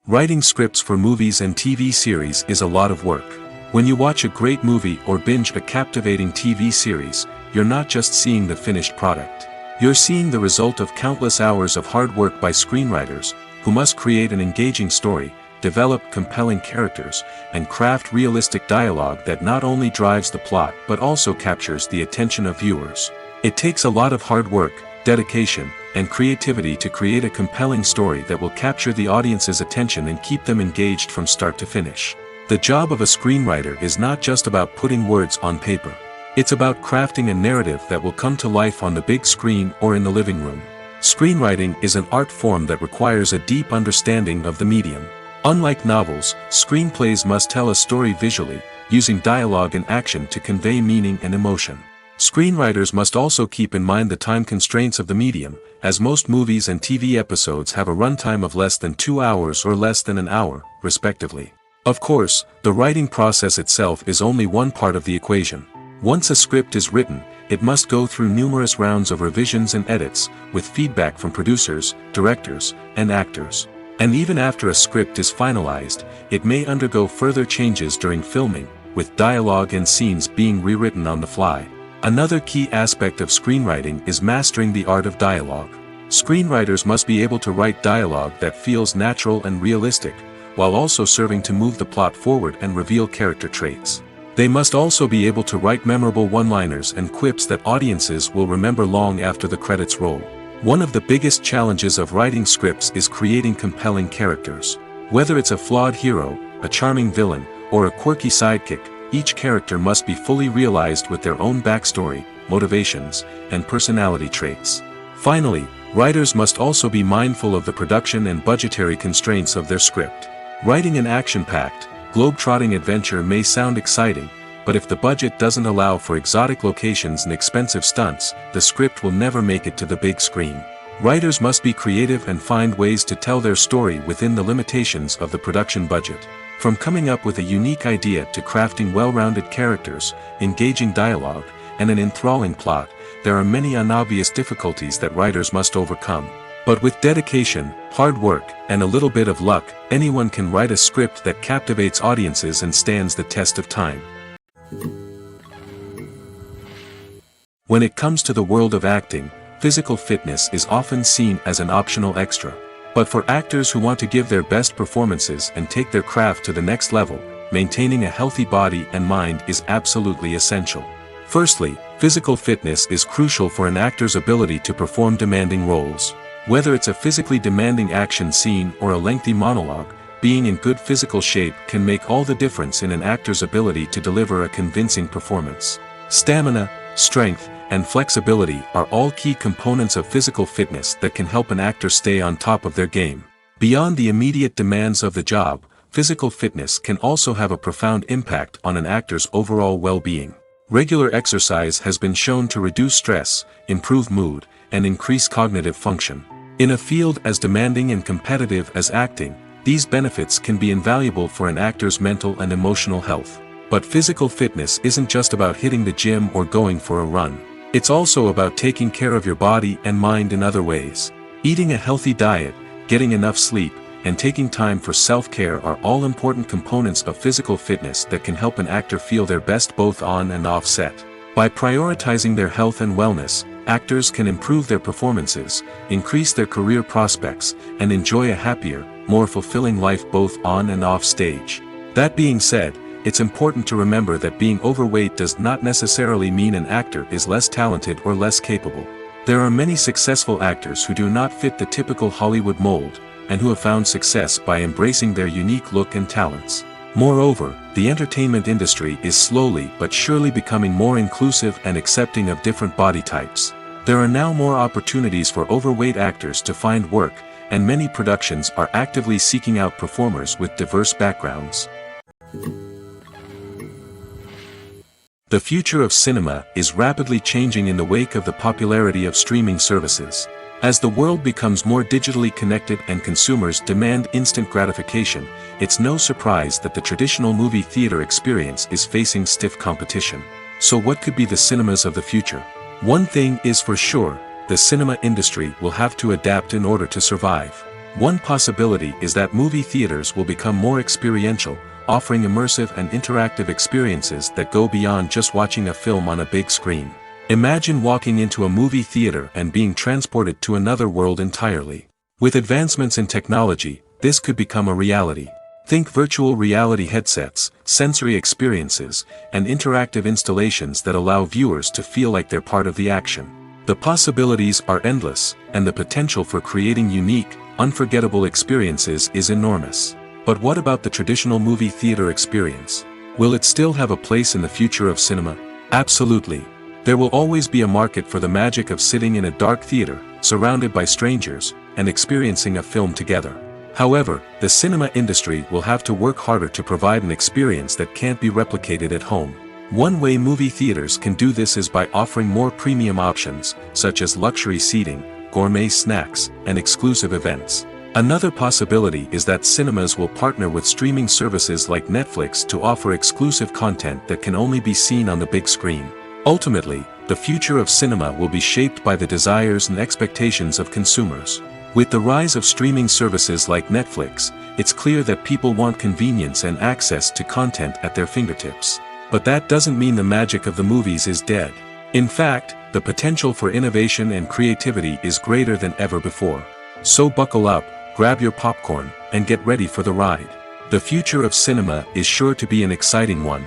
Writing scripts for movies and TV series is a lot of work. When you watch a great movie or binge a captivating TV series, you're not just seeing the finished product. You're seeing the result of countless hours of hard work by screenwriters, who must create an engaging story, develop compelling characters, and craft realistic dialogue that not only drives the plot but also captures the attention of viewers. It takes a lot of hard work, dedication, and creativity to create a compelling story that will capture the audience's attention and keep them engaged from start to finish. The job of a screenwriter is not just about putting words on paper. It's about crafting a narrative that will come to life on the big screen or in the living room. Screenwriting is an art form that requires a deep understanding of the medium. Unlike novels, screenplays must tell a story visually, using dialogue and action to convey meaning and emotion. Screenwriters must also keep in mind the time constraints of the medium, as most movies and TV episodes have a runtime of less than 2 hours or less than an hour, respectively. Of course, the writing process itself is only one part of the equation. Once a script is written, it must go through numerous rounds of revisions and edits, with feedback from producers, directors, and actors. And even after a script is finalized, it may undergo further changes during filming, with dialogue and scenes being rewritten on the fly. Another key aspect of screenwriting is mastering the art of dialogue. Screenwriters must be able to write dialogue that feels natural and realistic, while also serving to move the plot forward and reveal character traits. They must also be able to write memorable one-liners and quips that audiences will remember long after the credits roll. One of the biggest challenges of writing scripts is creating compelling characters. Whether it's a flawed hero, a charming villain, or a quirky sidekick, each character must be fully realized with their own backstory, motivations, and personality traits. Finally, writers must also be mindful of the production and budgetary constraints of their script. Writing an action-packed, globe-trotting adventure may sound exciting, but if the budget doesn't allow for exotic locations and expensive stunts, the script will never make it to the big screen. Writers must be creative and find ways to tell their story within the limitations of the production budget. From coming up with a unique idea to crafting well-rounded characters, engaging dialogue, and an enthralling plot, there are many unobvious difficulties that writers must overcome. But with dedication, hard work, and a little bit of luck, anyone can write a script that captivates audiences and stands the test of time. When it comes to the world of acting, physical fitness is often seen as an optional extra. But for actors who want to give their best performances and take their craft to the next level, maintaining a healthy body and mind is absolutely essential. Firstly, physical fitness is crucial for an actor's ability to perform demanding roles. Whether it's a physically demanding action scene or a lengthy monologue, being in good physical shape can make all the difference in an actor's ability to deliver a convincing performance. Stamina, strength, and flexibility are all key components of physical fitness that can help an actor stay on top of their game. Beyond the immediate demands of the job, physical fitness can also have a profound impact on an actor's overall well-being. Regular exercise has been shown to reduce stress, improve mood, and increase cognitive function. In a field as demanding and competitive as acting, these benefits can be invaluable for an actor's mental and emotional health. But physical fitness isn't just about hitting the gym or going for a run. It's also about taking care of your body and mind in other ways. Eating a healthy diet, getting enough sleep, and taking time for self-care are all important components of physical fitness that can help an actor feel their best both on and off set. By prioritizing their health and wellness, actors can improve their performances, increase their career prospects, and enjoy a happier, more fulfilling life both on and off stage. That being said, it's important to remember that being overweight does not necessarily mean an actor is less talented or less capable. There are many successful actors who do not fit the typical Hollywood mold, and who have found success by embracing their unique look and talents. Moreover, the entertainment industry is slowly but surely becoming more inclusive and accepting of different body types. There are now more opportunities for overweight actors to find work, and many productions are actively seeking out performers with diverse backgrounds. The future of cinema is rapidly changing in the wake of the popularity of streaming services. As the world becomes more digitally connected and consumers demand instant gratification, it's no surprise that the traditional movie theater experience is facing stiff competition. So what could be the cinemas of the future? One thing is for sure, the cinema industry will have to adapt in order to survive. One possibility is that movie theaters will become more experiential, offering immersive and interactive experiences that go beyond just watching a film on a big screen. Imagine walking into a movie theater and being transported to another world entirely. With advancements in technology, this could become a reality. Think virtual reality headsets, sensory experiences, and interactive installations that allow viewers to feel like they're part of the action. The possibilities are endless, and the potential for creating unique, unforgettable experiences is enormous. But what about the traditional movie theater experience? Will it still have a place in the future of cinema? Absolutely. There will always be a market for the magic of sitting in a dark theater, surrounded by strangers, and experiencing a film together. However, the cinema industry will have to work harder to provide an experience that can't be replicated at home. One way movie theaters can do this is by offering more premium options, such as luxury seating, gourmet snacks, and exclusive events. Another possibility is that cinemas will partner with streaming services like Netflix to offer exclusive content that can only be seen on the big screen. Ultimately, the future of cinema will be shaped by the desires and expectations of consumers. With the rise of streaming services like Netflix, it's clear that people want convenience and access to content at their fingertips. But that doesn't mean the magic of the movies is dead. In fact, the potential for innovation and creativity is greater than ever before. So buckle up, grab your popcorn, and get ready for the ride. The future of cinema is sure to be an exciting one.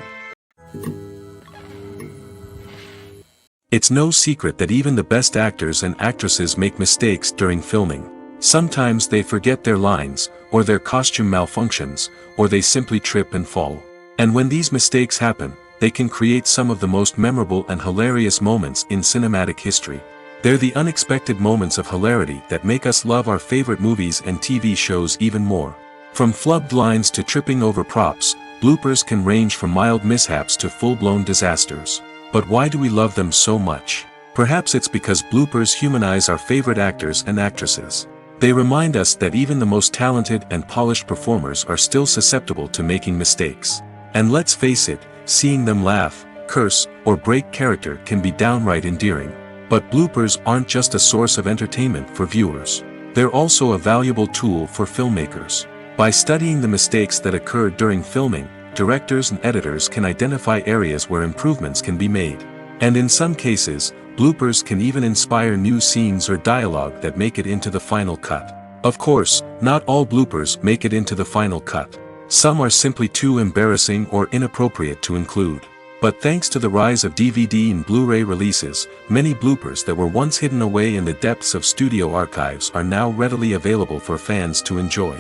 It's no secret that even the best actors and actresses make mistakes during filming. Sometimes they forget their lines, or their costume malfunctions, or they simply trip and fall. And when these mistakes happen, they can create some of the most memorable and hilarious moments in cinematic history. They're the unexpected moments of hilarity that make us love our favorite movies and TV shows even more. From flubbed lines to tripping over props, bloopers can range from mild mishaps to full-blown disasters. But why do we love them so much? Perhaps it's because bloopers humanize our favorite actors and actresses. They remind us that even the most talented and polished performers are still susceptible to making mistakes. And let's face it, seeing them laugh, curse, or break character can be downright endearing. But bloopers aren't just a source of entertainment for viewers. They're also a valuable tool for filmmakers. By studying the mistakes that occurred during filming, directors and editors can identify areas where improvements can be made. And in some cases, bloopers can even inspire new scenes or dialogue that make it into the final cut. Of course, not all bloopers make it into the final cut. Some are simply too embarrassing or inappropriate to include. But thanks to the rise of DVD and Blu-ray releases, many bloopers that were once hidden away in the depths of studio archives are now readily available for fans to enjoy.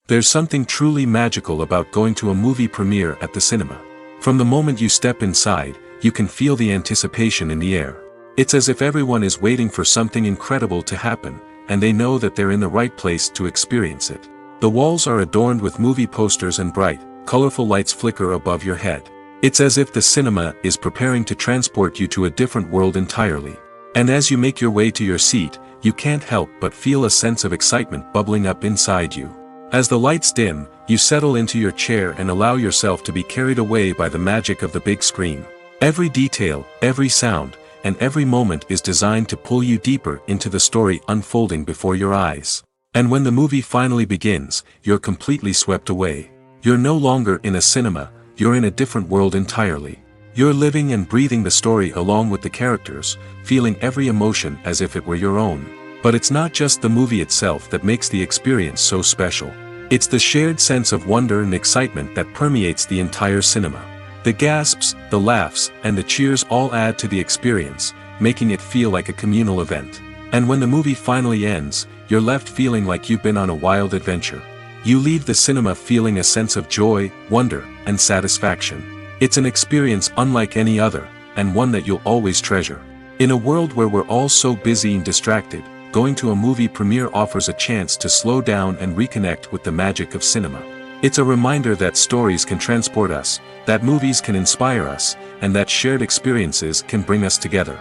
There's something truly magical about going to a movie premiere at the cinema. From the moment you step inside, you can feel the anticipation in the air. It's as if everyone is waiting for something incredible to happen, and they know that they're in the right place to experience it. The walls are adorned with movie posters and bright, colorful lights flicker above your head. It's as if the cinema is preparing to transport you to a different world entirely. And as you make your way to your seat, you can't help but feel a sense of excitement bubbling up inside you. As the lights dim, you settle into your chair and allow yourself to be carried away by the magic of the big screen. Every detail, every sound, and every moment is designed to pull you deeper into the story unfolding before your eyes. And when the movie finally begins, you're completely swept away. You're no longer in a cinema, you're in a different world entirely. You're living and breathing the story along with the characters, feeling every emotion as if it were your own. But it's not just the movie itself that makes the experience so special. It's the shared sense of wonder and excitement that permeates the entire cinema. The gasps, the laughs, and the cheers all add to the experience, making it feel like a communal event. And when the movie finally ends, you're left feeling like you've been on a wild adventure. You leave the cinema feeling a sense of joy, wonder, and satisfaction. It's an experience unlike any other, and one that you'll always treasure. In a world where we're all so busy and distracted, going to a movie premiere offers a chance to slow down and reconnect with the magic of cinema. It's a reminder that stories can transport us, that movies can inspire us, and that shared experiences can bring us together.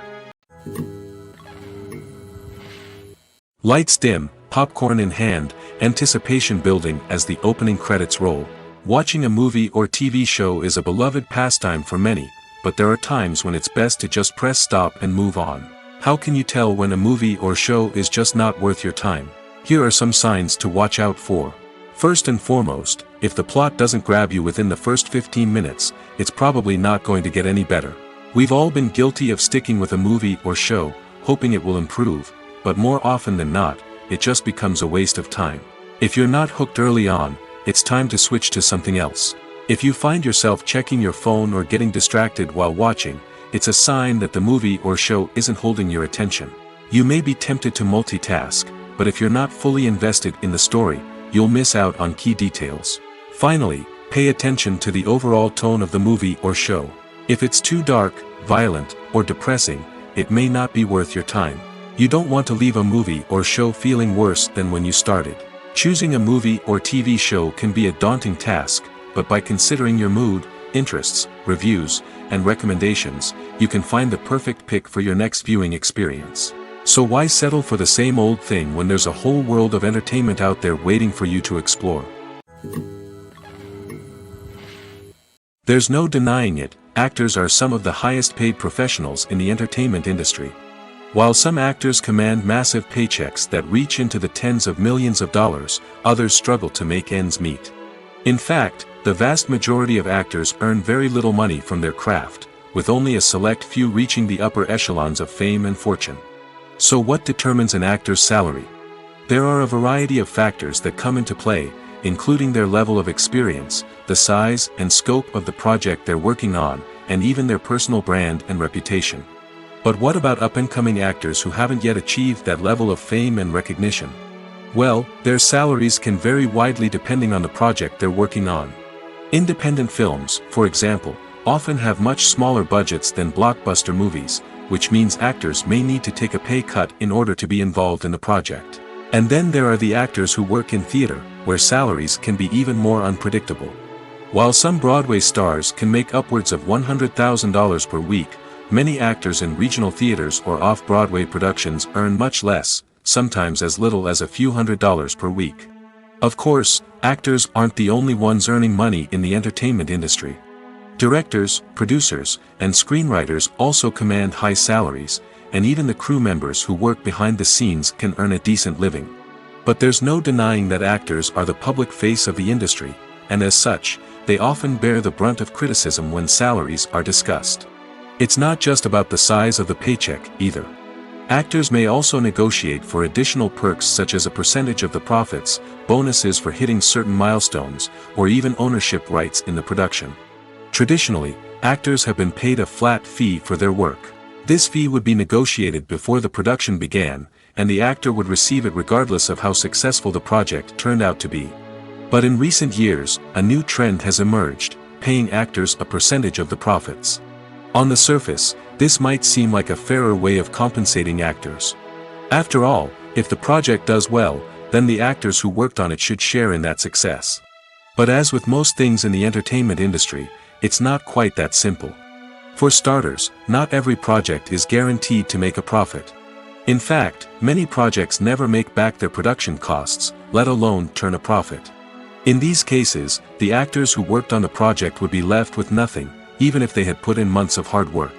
Lights dim, popcorn in hand, anticipation building as the opening credits roll. Watching a movie or TV show is a beloved pastime for many, but there are times when it's best to just press stop and move on. How can you tell when a movie or show is just not worth your time? Here are some signs to watch out for. First and foremost, if the plot doesn't grab you within the first 15 minutes, it's probably not going to get any better. We've all been guilty of sticking with a movie or show, hoping it will improve, but more often than not, it just becomes a waste of time. If you're not hooked early on, it's time to switch to something else. If you find yourself checking your phone or getting distracted while watching, it's a sign that the movie or show isn't holding your attention. You may be tempted to multitask, but if you're not fully invested in the story, you'll miss out on key details. Finally, pay attention to the overall tone of the movie or show. If it's too dark, violent, or depressing, it may not be worth your time. You don't want to leave a movie or show feeling worse than when you started. Choosing a movie or TV show can be a daunting task, but by considering your mood, interests, reviews, and recommendations, you can find the perfect pick for your next viewing experience. So why settle for the same old thing when there's a whole world of entertainment out there waiting for you to explore? There's no denying it, actors are some of the highest paid professionals in the entertainment industry. While some actors command massive paychecks that reach into the tens of millions of dollars, others struggle to make ends meet. In fact, the vast majority of actors earn very little money from their craft, with only a select few reaching the upper echelons of fame and fortune. So what determines an actor's salary? There are a variety of factors that come into play, including their level of experience, the size and scope of the project they're working on, and even their personal brand and reputation. But what about up-and-coming actors who haven't yet achieved that level of fame and recognition? Well, their salaries can vary widely depending on the project they're working on. Independent films, for example, often have much smaller budgets than blockbuster movies, which means actors may need to take a pay cut in order to be involved in the project. And then there are the actors who work in theater, where salaries can be even more unpredictable. While some Broadway stars can make upwards of $100,000 per week, many actors in regional theaters or off-Broadway productions earn much less, sometimes as little as a few $100s per week. Of course, actors aren't the only ones earning money in the entertainment industry. Directors, producers, and screenwriters also command high salaries, and even the crew members who work behind the scenes can earn a decent living. But there's no denying that actors are the public face of the industry, and as such, they often bear the brunt of criticism when salaries are discussed. It's not just about the size of the paycheck, either. Actors may also negotiate for additional perks such as a percentage of the profits, bonuses for hitting certain milestones, or even ownership rights in the production. Traditionally, actors have been paid a flat fee for their work. This fee would be negotiated before the production began, and the actor would receive it regardless of how successful the project turned out to be. But in recent years, a new trend has emerged, paying actors a percentage of the profits. On the surface, this might seem like a fairer way of compensating actors. After all, if the project does well, then the actors who worked on it should share in that success. But as with most things in the entertainment industry, it's not quite that simple. For starters, not every project is guaranteed to make a profit. In fact, many projects never make back their production costs, let alone turn a profit. In these cases, the actors who worked on the project would be left with nothing, even if they had put in months of hard work.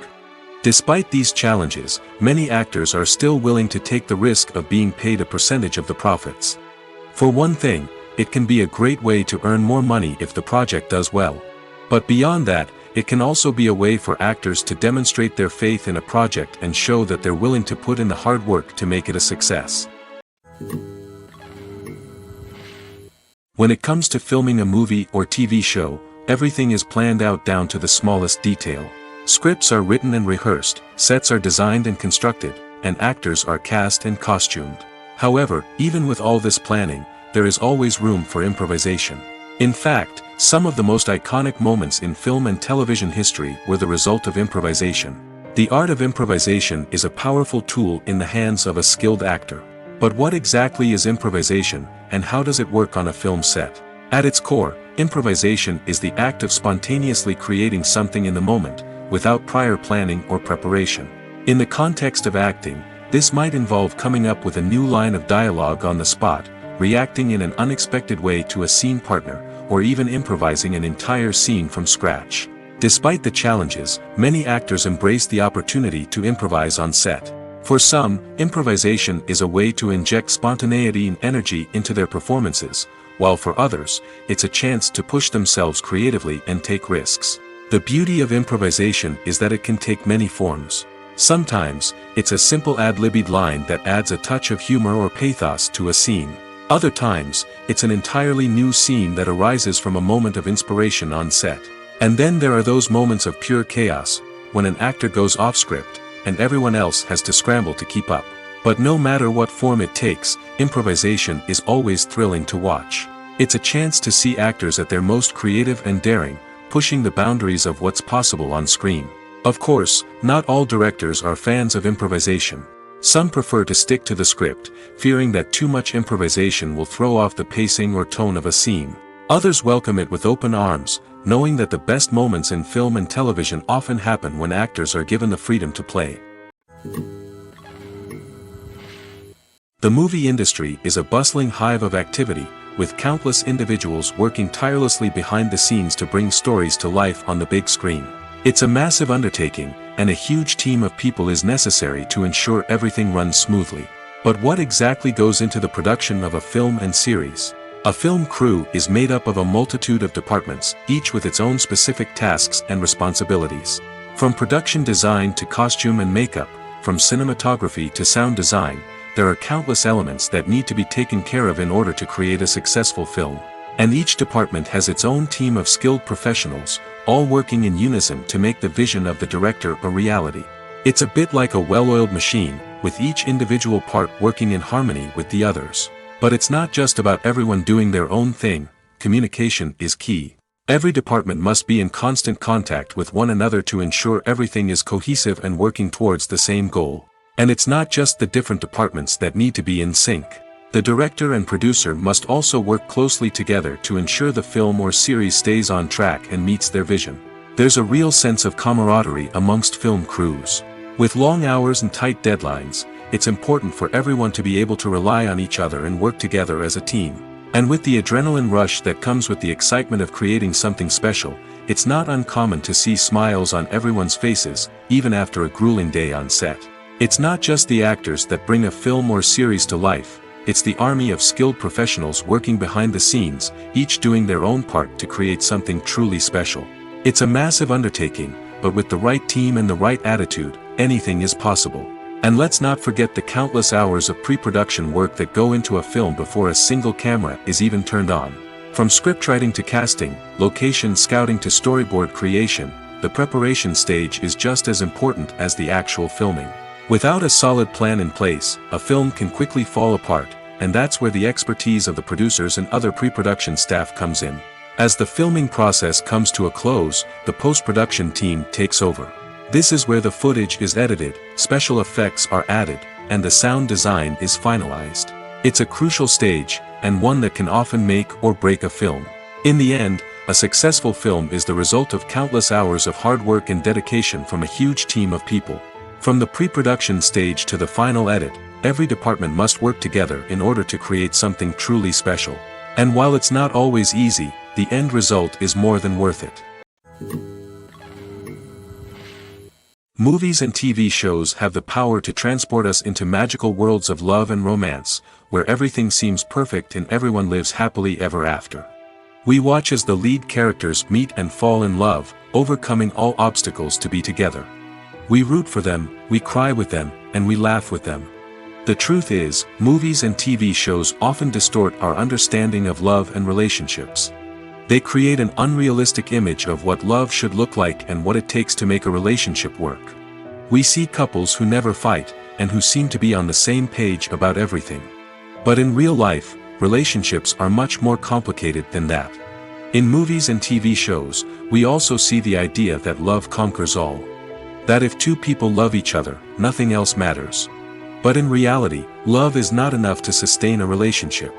Despite these challenges, many actors are still willing to take the risk of being paid a percentage of the profits. For one thing, it can be a great way to earn more money if the project does well. But beyond that, it can also be a way for actors to demonstrate their faith in a project and show that they're willing to put in the hard work to make it a success. When it comes to filming a movie or TV show, everything is planned out down to the smallest detail. Scripts are written and rehearsed, sets are designed and constructed, and actors are cast and costumed. However, even with all this planning, there is always room for improvisation. In fact, some of the most iconic moments in film and television history were the result of improvisation. The art of improvisation is a powerful tool in the hands of a skilled actor. But what exactly is improvisation, and how does it work on a film set? At its core, improvisation is the act of spontaneously creating something in the moment, without prior planning or preparation. In the context of acting, this might involve coming up with a new line of dialogue on the spot, reacting in an unexpected way to a scene partner, or even improvising an entire scene from scratch. Despite the challenges, many actors embrace the opportunity to improvise on set. For some, improvisation is a way to inject spontaneity and energy into their performances, while for others, it's a chance to push themselves creatively and take risks. The beauty of improvisation is that it can take many forms. Sometimes, it's a simple ad-libbed line that adds a touch of humor or pathos to a scene. Other times, it's an entirely new scene that arises from a moment of inspiration on set. And then there are those moments of pure chaos, when an actor goes off script, and everyone else has to scramble to keep up. But no matter what form it takes, improvisation is always thrilling to watch. It's a chance to see actors at their most creative and daring, pushing the boundaries of what's possible on screen. Of course, not all directors are fans of improvisation. Some prefer to stick to the script, fearing that too much improvisation will throw off the pacing or tone of a scene. Others welcome it with open arms, knowing that the best moments in film and television often happen when actors are given the freedom to play. The movie industry is a bustling hive of activity, with countless individuals working tirelessly behind the scenes to bring stories to life on the big screen. It's a massive undertaking, and a huge team of people is necessary to ensure everything runs smoothly. But what exactly goes into the production of a film and series? A film crew is made up of a multitude of departments, each with its own specific tasks and responsibilities. From production design to costume and makeup, from cinematography to sound design, there are countless elements that need to be taken care of in order to create a successful film. And each department has its own team of skilled professionals, all working in unison to make the vision of the director a reality. It's a bit like a well-oiled machine, with each individual part working in harmony with the others. But it's not just about everyone doing their own thing. Communication is key. Every department must be in constant contact with one another to ensure everything is cohesive and working towards the same goal. And it's not just the different departments that need to be in sync. The director and producer must also work closely together to ensure the film or series stays on track and meets their vision. There's a real sense of camaraderie amongst film crews. With long hours and tight deadlines, it's important for everyone to be able to rely on each other and work together as a team. And with the adrenaline rush that comes with the excitement of creating something special, it's not uncommon to see smiles on everyone's faces, even after a grueling day on set. It's not just the actors that bring a film or series to life, it's the army of skilled professionals working behind the scenes, each doing their own part to create something truly special. It's a massive undertaking, but with the right team and the right attitude, anything is possible. And let's not forget the countless hours of pre-production work that go into a film before a single camera is even turned on. From scriptwriting to casting, location scouting to storyboard creation, the preparation stage is just as important as the actual filming. Without a solid plan in place, a film can quickly fall apart, and that's where the expertise of the producers and other pre-production staff comes in. As the filming process comes to a close, the post-production team takes over. This is where the footage is edited, special effects are added, and the sound design is finalized. It's a crucial stage, and one that can often make or break a film. In the end, a successful film is the result of countless hours of hard work and dedication from a huge team of people. From the pre-production stage to the final edit, every department must work together in order to create something truly special. And while it's not always easy, the end result is more than worth it. Movies and TV shows have the power to transport us into magical worlds of love and romance, where everything seems perfect and everyone lives happily ever after. We watch as the lead characters meet and fall in love, overcoming all obstacles to be together. We root for them, we cry with them, and we laugh with them. The truth is, movies and TV shows often distort our understanding of love and relationships. They create an unrealistic image of what love should look like and what it takes to make a relationship work. We see couples who never fight, and who seem to be on the same page about everything. But in real life, relationships are much more complicated than that. In movies and TV shows, we also see the idea that love conquers all. That if two people love each other, nothing else matters. But in reality, love is not enough to sustain a relationship.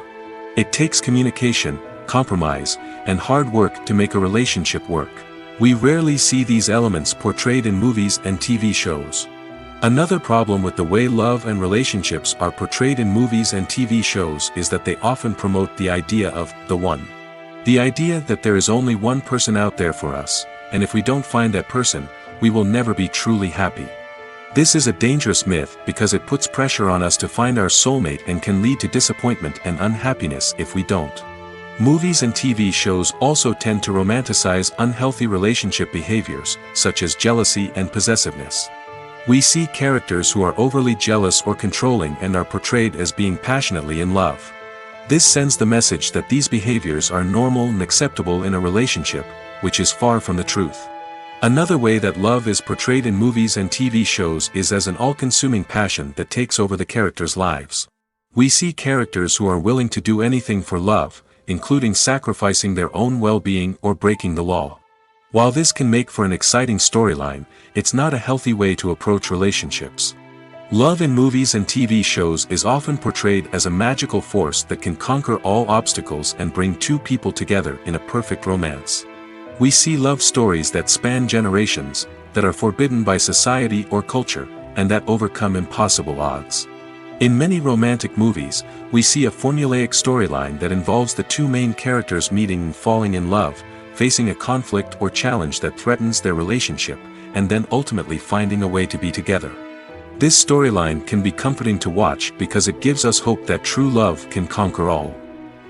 It takes communication, compromise, and hard work to make a relationship work. We rarely see these elements portrayed in movies and TV shows. Another problem with the way love and relationships are portrayed in movies and TV shows is that they often promote the idea of the one. The idea that there is only one person out there for us, and if we don't find that person, we will never be truly happy. This is a dangerous myth because it puts pressure on us to find our soulmate and can lead to disappointment and unhappiness if we don't. Movies and TV shows also tend to romanticize unhealthy relationship behaviors, such as jealousy and possessiveness. We see characters who are overly jealous or controlling and are portrayed as being passionately in love. This sends the message that these behaviors are normal and acceptable in a relationship, which is far from the truth. Another way that love is portrayed in movies and TV shows is as an all-consuming passion that takes over the characters' lives. We see characters who are willing to do anything for love, including sacrificing their own well-being or breaking the law. While this can make for an exciting storyline, it's not a healthy way to approach relationships. Love in movies and TV shows is often portrayed as a magical force that can conquer all obstacles and bring two people together in a perfect romance. We see love stories that span generations, that are forbidden by society or culture, and that overcome impossible odds. In many romantic movies, we see a formulaic storyline that involves the two main characters meeting and falling in love, facing a conflict or challenge that threatens their relationship, and then ultimately finding a way to be together. This storyline can be comforting to watch because it gives us hope that true love can conquer all.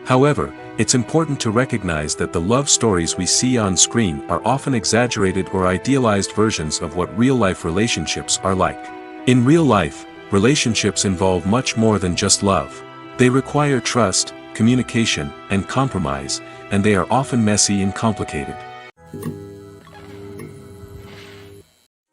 However, it's important to recognize that the love stories we see on screen are often exaggerated or idealized versions of what real-life relationships are like. In real life, relationships involve much more than just love. They require trust, communication, and compromise, and they are often messy and complicated.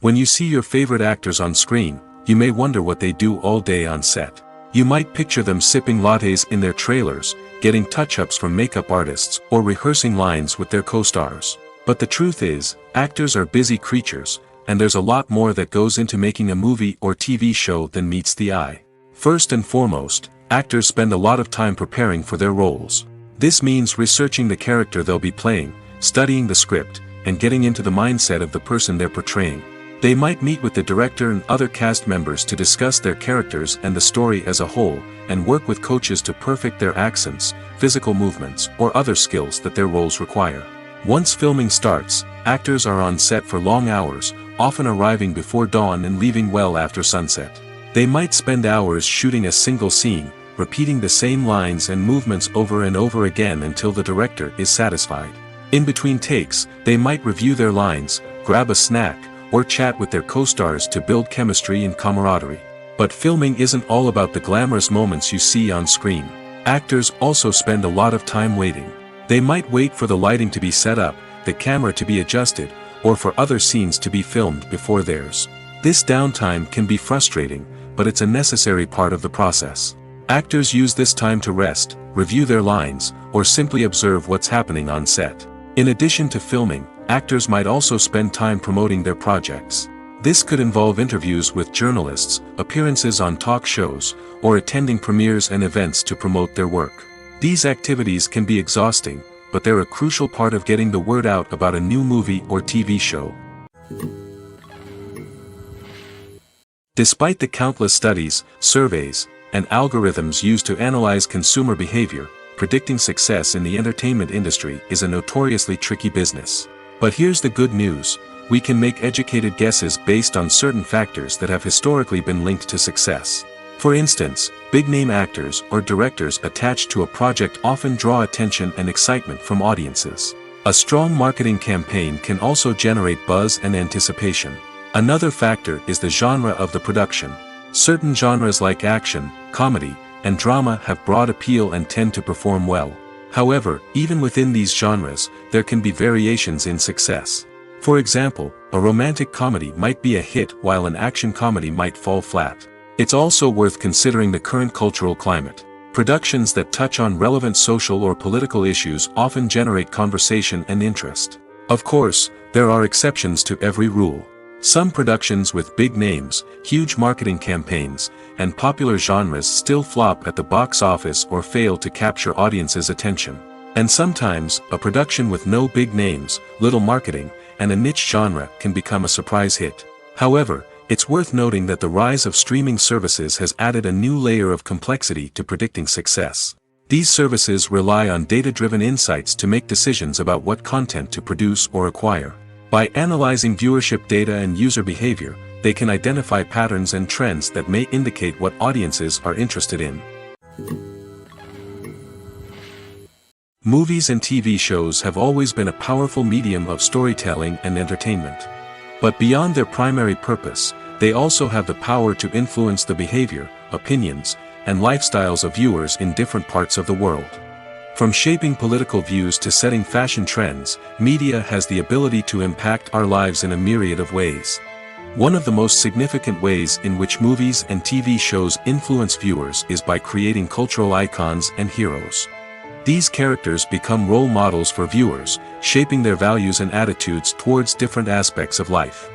When you see your favorite actors on screen, you may wonder what they do all day on set. You might picture them sipping lattes in their trailers, getting touch-ups from makeup artists, or rehearsing lines with their co-stars. But the truth is, actors are busy creatures, and there's a lot more that goes into making a movie or TV show than meets the eye. First and foremost, actors spend a lot of time preparing for their roles. This means researching the character they'll be playing, studying the script, and getting into the mindset of the person they're portraying. They might meet with the director and other cast members to discuss their characters and the story as a whole, and work with coaches to perfect their accents, physical movements, or other skills that their roles require. Once filming starts, actors are on set for long hours, often arriving before dawn and leaving well after sunset. They might spend hours shooting a single scene, repeating the same lines and movements over and over again until the director is satisfied. In between takes, they might review their lines, grab a snack, or chat with their co-stars to build chemistry and camaraderie. But filming isn't all about the glamorous moments you see on screen. Actors also spend a lot of time waiting. They might wait for the lighting to be set up, the camera to be adjusted, or for other scenes to be filmed before theirs. This downtime can be frustrating, but it's a necessary part of the process. Actors use this time to rest, review their lines, or simply observe what's happening on set. In addition to filming, actors might also spend time promoting their projects. This could involve interviews with journalists, appearances on talk shows, or attending premieres and events to promote their work. These activities can be exhausting, but they're a crucial part of getting the word out about a new movie or TV show. Despite the countless studies, surveys, and algorithms used to analyze consumer behavior, predicting success in the entertainment industry is a notoriously tricky business. But here's the good news: we can make educated guesses based on certain factors that have historically been linked to success. For instance, big-name actors or directors attached to a project often draw attention and excitement from audiences. A strong marketing campaign can also generate buzz and anticipation. Another factor is the genre of the production. Certain genres like action, comedy, and drama have broad appeal and tend to perform well. However, even within these genres, there can be variations in success. For example, a romantic comedy might be a hit while an action comedy might fall flat. It's also worth considering the current cultural climate. Productions that touch on relevant social or political issues often generate conversation and interest. Of course, there are exceptions to every rule. Some productions with big names, huge marketing campaigns, and popular genres still flop at the box office or fail to capture audiences' attention. And sometimes, a production with no big names, little marketing, and a niche genre can become a surprise hit. However, it's worth noting that the rise of streaming services has added a new layer of complexity to predicting success. These services rely on data-driven insights to make decisions about what content to produce or acquire. By analyzing viewership data and user behavior, they can identify patterns and trends that may indicate what audiences are interested in. Movies and TV shows have always been a powerful medium of storytelling and entertainment. But beyond their primary purpose, they also have the power to influence the behavior, opinions, and lifestyles of viewers in different parts of the world. From shaping political views to setting fashion trends, media has the ability to impact our lives in a myriad of ways. One of the most significant ways in which movies and TV shows influence viewers is by creating cultural icons and heroes. These characters become role models for viewers, shaping their values and attitudes towards different aspects of life.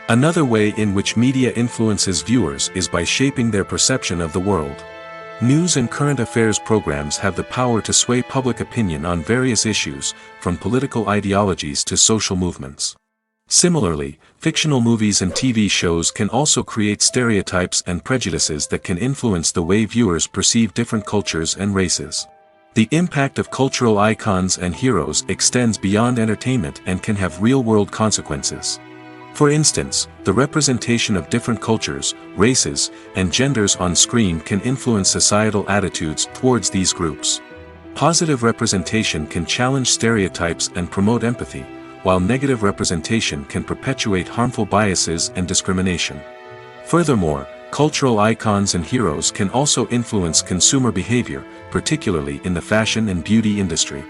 Another way in which media influences viewers is by shaping their perception of the world. News and current affairs programs have the power to sway public opinion on various issues, from political ideologies to social movements. Similarly, fictional movies and TV shows can also create stereotypes and prejudices that can influence the way viewers perceive different cultures and races. The impact of cultural icons and heroes extends beyond entertainment and can have real-world consequences. For instance, the representation of different cultures, races, and genders on screen can influence societal attitudes towards these groups. Positive representation can challenge stereotypes and promote empathy, while negative representation can perpetuate harmful biases and discrimination. Furthermore, cultural icons and heroes can also influence consumer behavior, particularly in the fashion and beauty industry.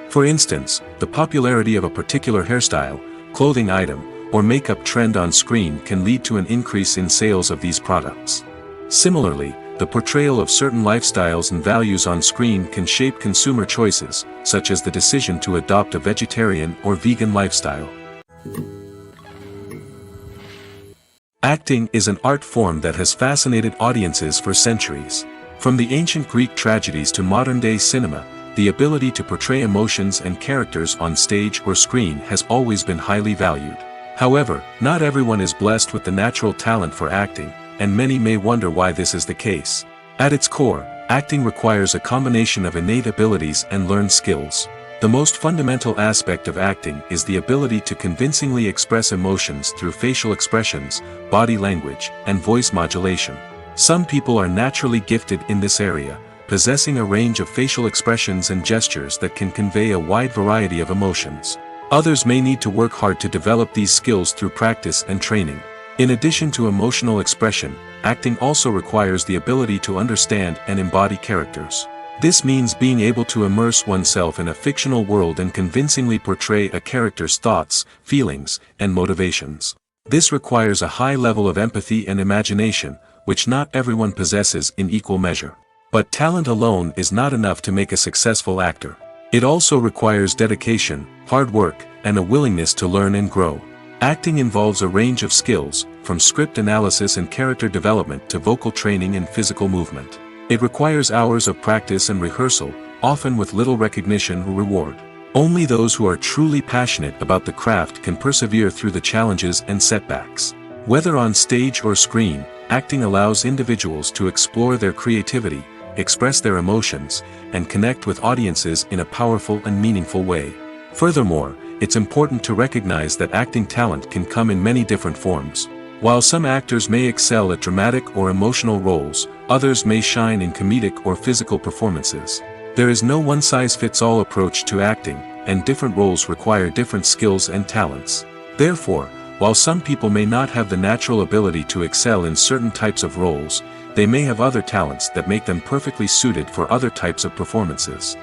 For instance, the popularity of a particular hairstyle, clothing item, or makeup trend on screen can lead to an increase in sales of these products. Similarly, the portrayal of certain lifestyles and values on screen can shape consumer choices, such as the decision to adopt a vegetarian or vegan lifestyle. Acting is an art form that has fascinated audiences for centuries. From the ancient Greek tragedies to modern-day cinema, the ability to portray emotions and characters on stage or screen has always been highly valued. However, not everyone is blessed with the natural talent for acting, and many may wonder why this is the case. At its core, acting requires a combination of innate abilities and learned skills. The most fundamental aspect of acting is the ability to convincingly express emotions through facial expressions, body language, and voice modulation. Some people are naturally gifted in this area, possessing a range of facial expressions and gestures that can convey a wide variety of emotions. Others may need to work hard to develop these skills through practice and training. In addition to emotional expression, acting also requires the ability to understand and embody characters. This means being able to immerse oneself in a fictional world and convincingly portray a character's thoughts, feelings, and motivations. This requires a high level of empathy and imagination, which not everyone possesses in equal measure. But talent alone is not enough to make a successful actor. It also requires dedication, hard work, and a willingness to learn and grow. Acting involves a range of skills, from script analysis and character development to vocal training and physical movement. It requires hours of practice and rehearsal, often with little recognition or reward. Only those who are truly passionate about the craft can persevere through the challenges and setbacks. Whether on stage or screen, acting allows individuals to explore their creativity, express their emotions, and connect with audiences in a powerful and meaningful way. Furthermore, it's important to recognize that acting talent can come in many different forms. While some actors may excel at dramatic or emotional roles, others may shine in comedic or physical performances. There is no one-size-fits-all approach to acting, and different roles require different skills and talents. Therefore, while some people may not have the natural ability to excel in certain types of roles, they may have other talents that make them perfectly suited for other types of performances.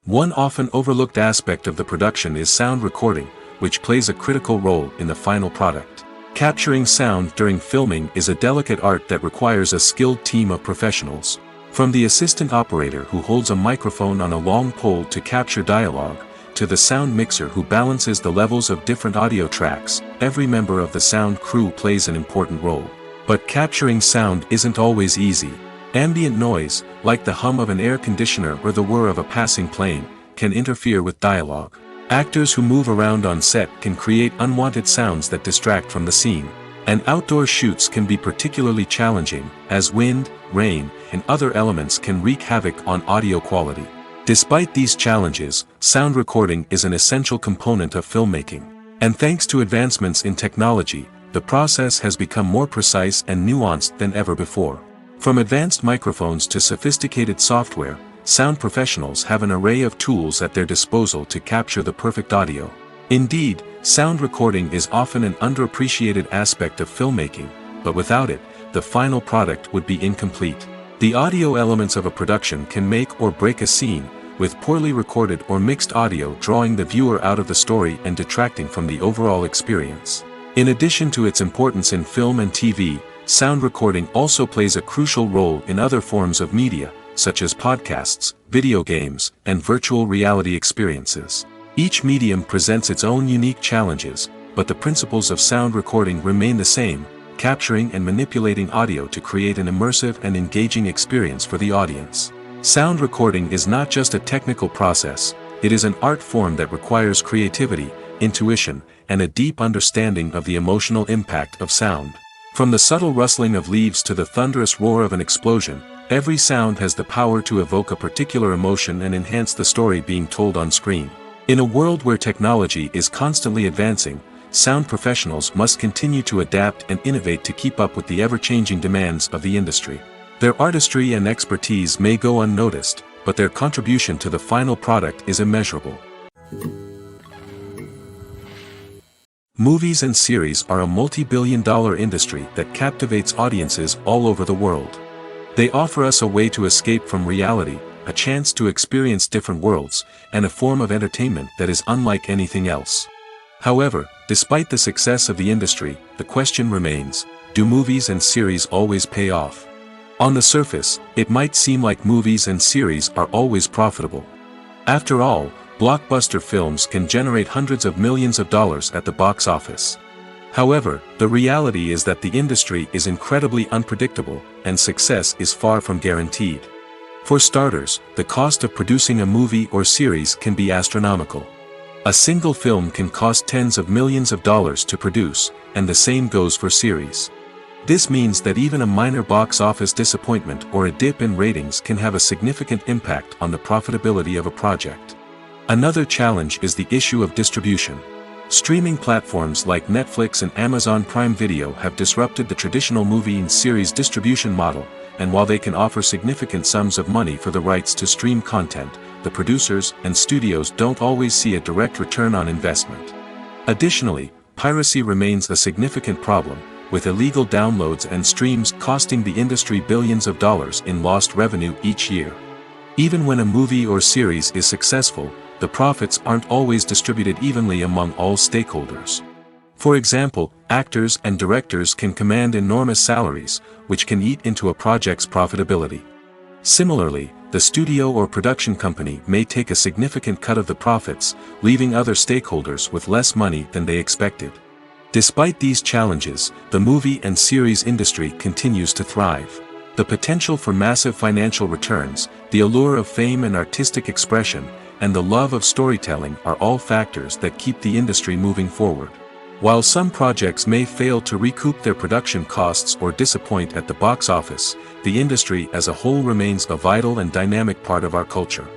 One often overlooked aspect of the production is sound recording, which plays a critical role in the final product. Capturing sound during filming is a delicate art that requires a skilled team of professionals. From the assistant operator who holds a microphone on a long pole to capture dialogue, to the sound mixer who balances the levels of different audio tracks, every member of the sound crew plays an important role. But capturing sound isn't always easy. Ambient noise, like the hum of an air conditioner or the whir of a passing plane, can interfere with dialogue. Actors who move around on set can create unwanted sounds that distract from the scene. And outdoor shoots can be particularly challenging, as wind, rain, and other elements can wreak havoc on audio quality. Despite these challenges, sound recording is an essential component of filmmaking. And thanks to advancements in technology, the process has become more precise and nuanced than ever before. From advanced microphones to sophisticated software, sound professionals have an array of tools at their disposal to capture the perfect audio. Indeed, sound recording is often an underappreciated aspect of filmmaking, but without it, the final product would be incomplete. The audio elements of a production can make or break a scene, with poorly recorded or mixed audio drawing the viewer out of the story and detracting from the overall experience. In addition to its importance in film and TV, sound recording also plays a crucial role in other forms of media, such as podcasts, video games, and virtual reality experiences. Each medium presents its own unique challenges, but the principles of sound recording remain the same, capturing and manipulating audio to create an immersive and engaging experience for the audience. Sound recording is not just a technical process, it is an art form that requires creativity, intuition, and a deep understanding of the emotional impact of sound. From the subtle rustling of leaves to the thunderous roar of an explosion, every sound has the power to evoke a particular emotion and enhance the story being told on screen. In a world where technology is constantly advancing, sound professionals must continue to adapt and innovate to keep up with the ever-changing demands of the industry. Their artistry and expertise may go unnoticed, but their contribution to the final product is immeasurable. Movies and series are a multi-billion-dollar industry that captivates audiences all over the world. They offer us a way to escape from reality, a chance to experience different worlds, and a form of entertainment that is unlike anything else. However, despite the success of the industry, the question remains, do movies and series always pay off? On the surface, it might seem like movies and series are always profitable. After all, blockbuster films can generate hundreds of millions of dollars at the box office. However, the reality is that the industry is incredibly unpredictable, and success is far from guaranteed. For starters, the cost of producing a movie or series can be astronomical. A single film can cost tens of millions of dollars to produce, and the same goes for series. This means that even a minor box office disappointment or a dip in ratings can have a significant impact on the profitability of a project. Another challenge is the issue of distribution. Streaming platforms like Netflix and Amazon Prime Video have disrupted the traditional movie and series distribution model, and while they can offer significant sums of money for the rights to stream content, the producers and studios don't always see a direct return on investment. Additionally, piracy remains a significant problem, with illegal downloads and streams costing the industry billions of dollars in lost revenue each year. Even when a movie or series is successful, the profits aren't always distributed evenly among all stakeholders. For example, actors and directors can command enormous salaries, which can eat into a project's profitability. Similarly, the studio or production company may take a significant cut of the profits, leaving other stakeholders with less money than they expected. Despite these challenges, the movie and series industry continues to thrive. The potential for massive financial returns, the allure of fame and artistic expression, and the love of storytelling are all factors that keep the industry moving forward. While some projects may fail to recoup their production costs or disappoint at the box office, the industry as a whole remains a vital and dynamic part of our culture.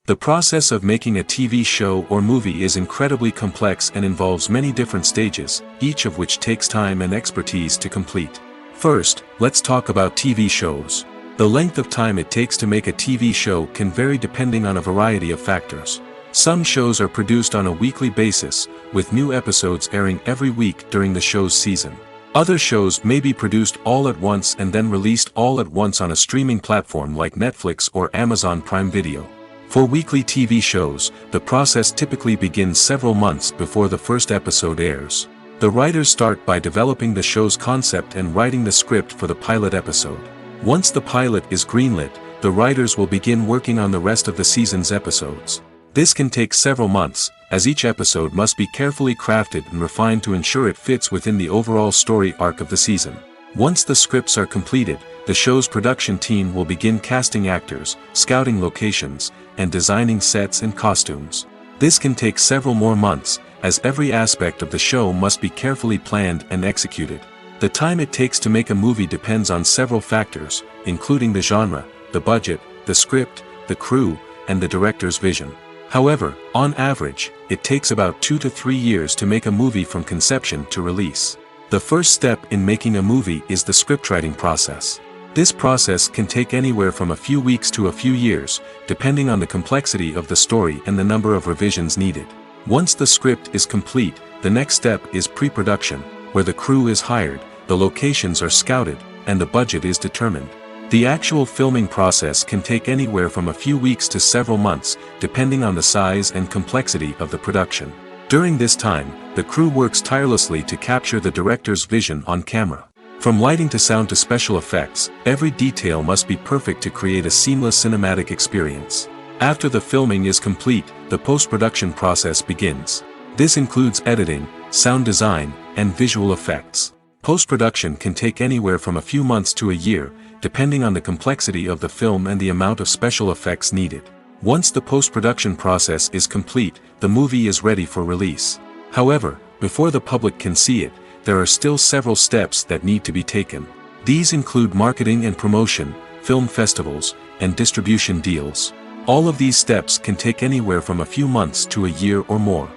The process of making a TV show or movie is incredibly complex and involves many different stages, each of which takes time and expertise to complete. First, let's talk about TV shows. The length of time it takes to make a TV show can vary depending on a variety of factors. Some shows are produced on a weekly basis, with new episodes airing every week during the show's season. Other shows may be produced all at once and then released all at once on a streaming platform like Netflix or Amazon Prime Video. For weekly TV shows, the process typically begins several months before the first episode airs. The writers start by developing the show's concept and writing the script for the pilot episode. Once the pilot is greenlit, the writers will begin working on the rest of the season's episodes. This can take several months, as each episode must be carefully crafted and refined to ensure it fits within the overall story arc of the season. Once the scripts are completed, the show's production team will begin casting actors, scouting locations, and designing sets and costumes. This can take several more months, as every aspect of the show must be carefully planned and executed. The time it takes to make a movie depends on several factors, including the genre, the budget, the script, the crew, and the director's vision. However, on average, it takes about 2 to 3 years to make a movie from conception to release. The first step in making a movie is the scriptwriting process. This process can take anywhere from a few weeks to a few years, depending on the complexity of the story and the number of revisions needed. Once the script is complete, the next step is pre-production, where the crew is hired, the locations are scouted, and the budget is determined. The actual filming process can take anywhere from a few weeks to several months, depending on the size and complexity of the production. During this time, the crew works tirelessly to capture the director's vision on camera. From lighting to sound to special effects, every detail must be perfect to create a seamless cinematic experience. After the filming is complete, the post-production process begins. This includes editing, sound design, and visual effects. Post-production can take anywhere from a few months to a year, depending on the complexity of the film and the amount of special effects needed. Once the post-production process is complete, the movie is ready for release. However, before the public can see it, there are still several steps that need to be taken. These include marketing and promotion, film festivals, and distribution deals. All of these steps can take anywhere from a few months to a year or more.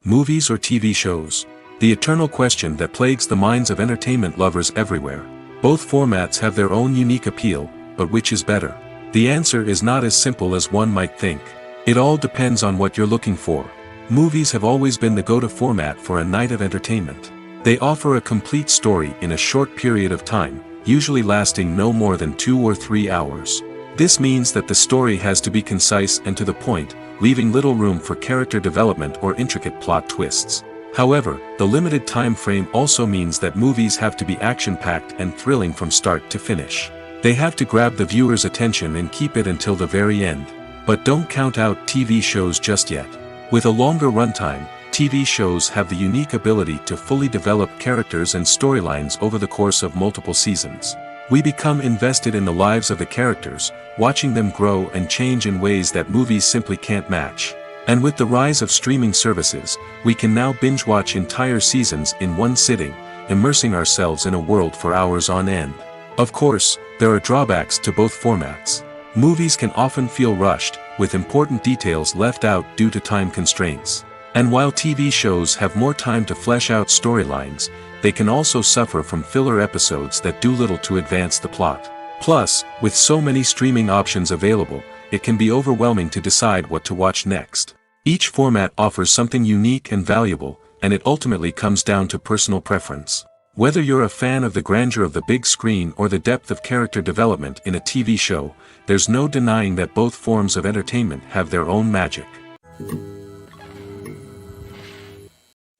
Movies or TV shows? The eternal question that plagues the minds of entertainment lovers everywhere. Both formats have their own unique appeal, but which is better? The answer is not as simple as one might think. It all depends on what you're looking for. Movies have always been the go-to format for a night of entertainment. They offer a complete story in a short period of time, usually lasting no more than 2 or 3 hours. This means that the story has to be concise and to the point, leaving little room for character development or intricate plot twists. However, the limited time frame also means that movies have to be action-packed and thrilling from start to finish. They have to grab the viewer's attention and keep it until the very end. But don't count out TV shows just yet. With a longer runtime, TV shows have the unique ability to fully develop characters and storylines over the course of multiple seasons. We become invested in the lives of the characters, watching them grow and change in ways that movies simply can't match. And with the rise of streaming services, we can now binge-watch entire seasons in one sitting, immersing ourselves in a world for hours on end. Of course, there are drawbacks to both formats. Movies can often feel rushed, with important details left out due to time constraints. And while TV shows have more time to flesh out storylines, they can also suffer from filler episodes that do little to advance the plot. Plus, with so many streaming options available, it can be overwhelming to decide what to watch next. Each format offers something unique and valuable, and it ultimately comes down to personal preference. Whether you're a fan of the grandeur of the big screen or the depth of character development in a TV show, there's no denying that both forms of entertainment have their own magic.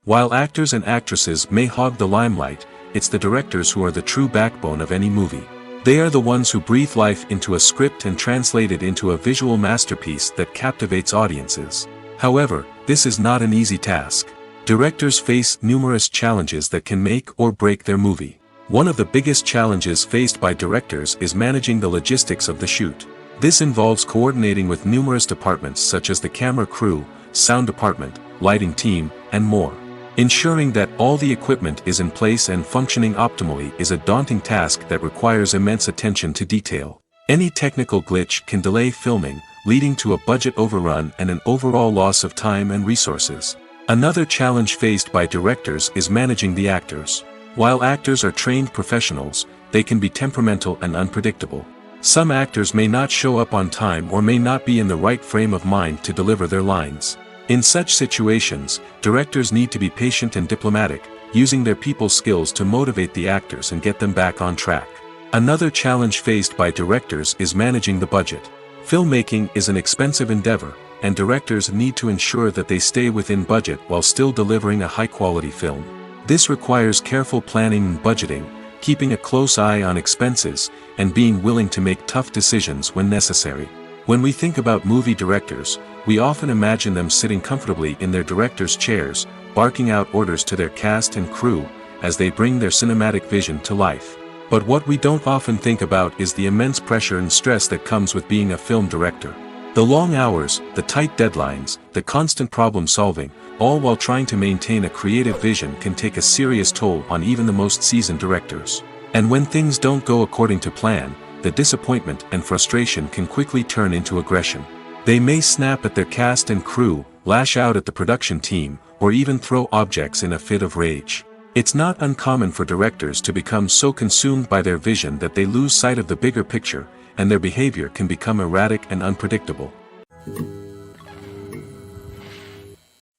While actors and actresses may hog the limelight, it's the directors who are the true backbone of any movie. They are the ones who breathe life into a script and translate it into a visual masterpiece that captivates audiences. However, this is not an easy task. Directors face numerous challenges that can make or break their movie. One of the biggest challenges faced by directors is managing the logistics of the shoot. This involves coordinating with numerous departments such as the camera crew, sound department, lighting team, and more. Ensuring that all the equipment is in place and functioning optimally is a daunting task that requires immense attention to detail. Any technical glitch can delay filming, leading to a budget overrun and an overall loss of time and resources. Another challenge faced by directors is managing the actors. While actors are trained professionals, they can be temperamental and unpredictable. Some actors may not show up on time or may not be in the right frame of mind to deliver their lines. In such situations, directors need to be patient and diplomatic, using their people skills to motivate the actors and get them back on track. Another challenge faced by directors is managing the budget. Filmmaking is an expensive endeavor, and directors need to ensure that they stay within budget while still delivering a high-quality film. This requires careful planning and budgeting, keeping a close eye on expenses, and being willing to make tough decisions when necessary. When we think about movie directors, we often imagine them sitting comfortably in their director's chairs, barking out orders to their cast and crew, as they bring their cinematic vision to life. But what we don't often think about is the immense pressure and stress that comes with being a film director. The long hours, the tight deadlines, the constant problem solving, all while trying to maintain a creative vision can take a serious toll on even the most seasoned directors. And when things don't go according to plan, the disappointment and frustration can quickly turn into aggression. They may snap at their cast and crew, lash out at the production team, or even throw objects in a fit of rage. It's not uncommon for directors to become so consumed by their vision that they lose sight of the bigger picture, and their behavior can become erratic and unpredictable.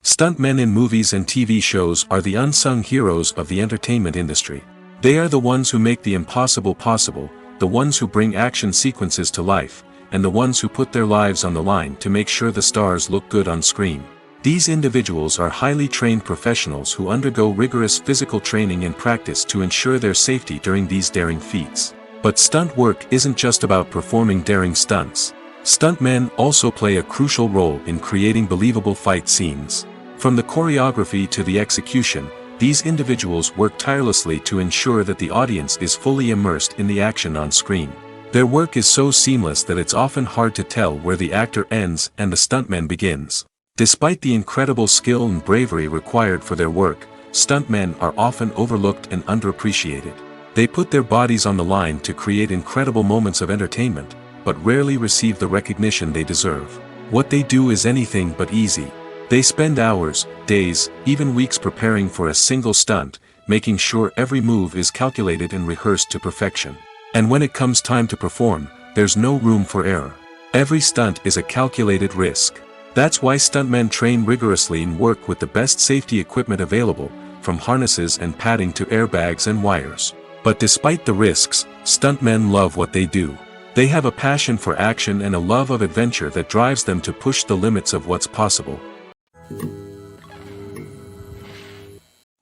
Stuntmen in movies and TV shows are the unsung heroes of the entertainment industry. They are the ones who make the impossible possible, the ones who bring action sequences to life, and the ones who put their lives on the line to make sure the stars look good on screen. These individuals are highly trained professionals who undergo rigorous physical training and practice to ensure their safety during these daring feats. But stunt work isn't just about performing daring stunts. Stuntmen also play a crucial role in creating believable fight scenes. From the choreography to the execution, these individuals work tirelessly to ensure that the audience is fully immersed in the action on screen. Their work is so seamless that it's often hard to tell where the actor ends and the stuntman begins. Despite the incredible skill and bravery required for their work, stuntmen are often overlooked and underappreciated. They put their bodies on the line to create incredible moments of entertainment, but rarely receive the recognition they deserve. What they do is anything but easy. They spend hours, days, even weeks preparing for a single stunt, making sure every move is calculated and rehearsed to perfection. And when it comes time to perform, there's no room for error. Every stunt is a calculated risk. That's why stuntmen train rigorously and work with the best safety equipment available, from harnesses and padding to airbags and wires. But despite the risks, stuntmen love what they do. They have a passion for action and a love of adventure that drives them to push the limits of what's possible.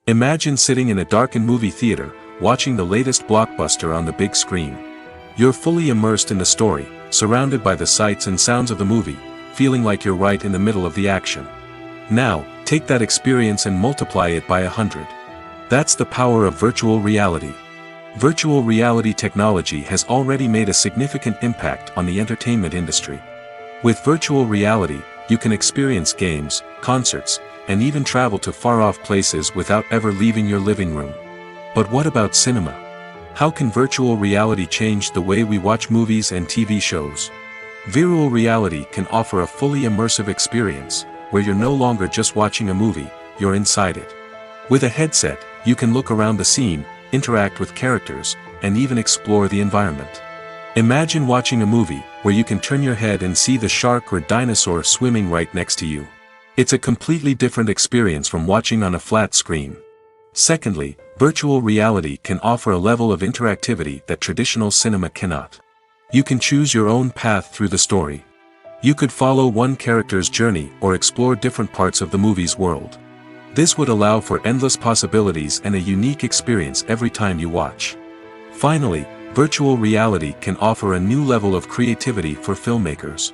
Imagine sitting in a darkened movie theater, watching the latest blockbuster on the big screen. You're fully immersed in the story, surrounded by the sights and sounds of the movie, feeling like you're right in the middle of the action. Now, take that experience and multiply it by 100. That's the power of virtual reality. Virtual reality technology has already made a significant impact on the entertainment industry. With virtual reality, you can experience games, concerts, and even travel to far-off places without ever leaving your living room. But what about cinema? How can virtual reality change the way we watch movies and TV shows? Virtual reality can offer a fully immersive experience, where you're no longer just watching a movie, you're inside it. With a headset, you can look around the scene, interact with characters, and even explore the environment. Imagine watching a movie, where you can turn your head and see the shark or dinosaur swimming right next to you. It's a completely different experience from watching on a flat screen. Secondly, virtual reality can offer a level of interactivity that traditional cinema cannot. You can choose your own path through the story. You could follow one character's journey or explore different parts of the movie's world. This would allow for endless possibilities and a unique experience every time you watch. Finally, virtual reality can offer a new level of creativity for filmmakers.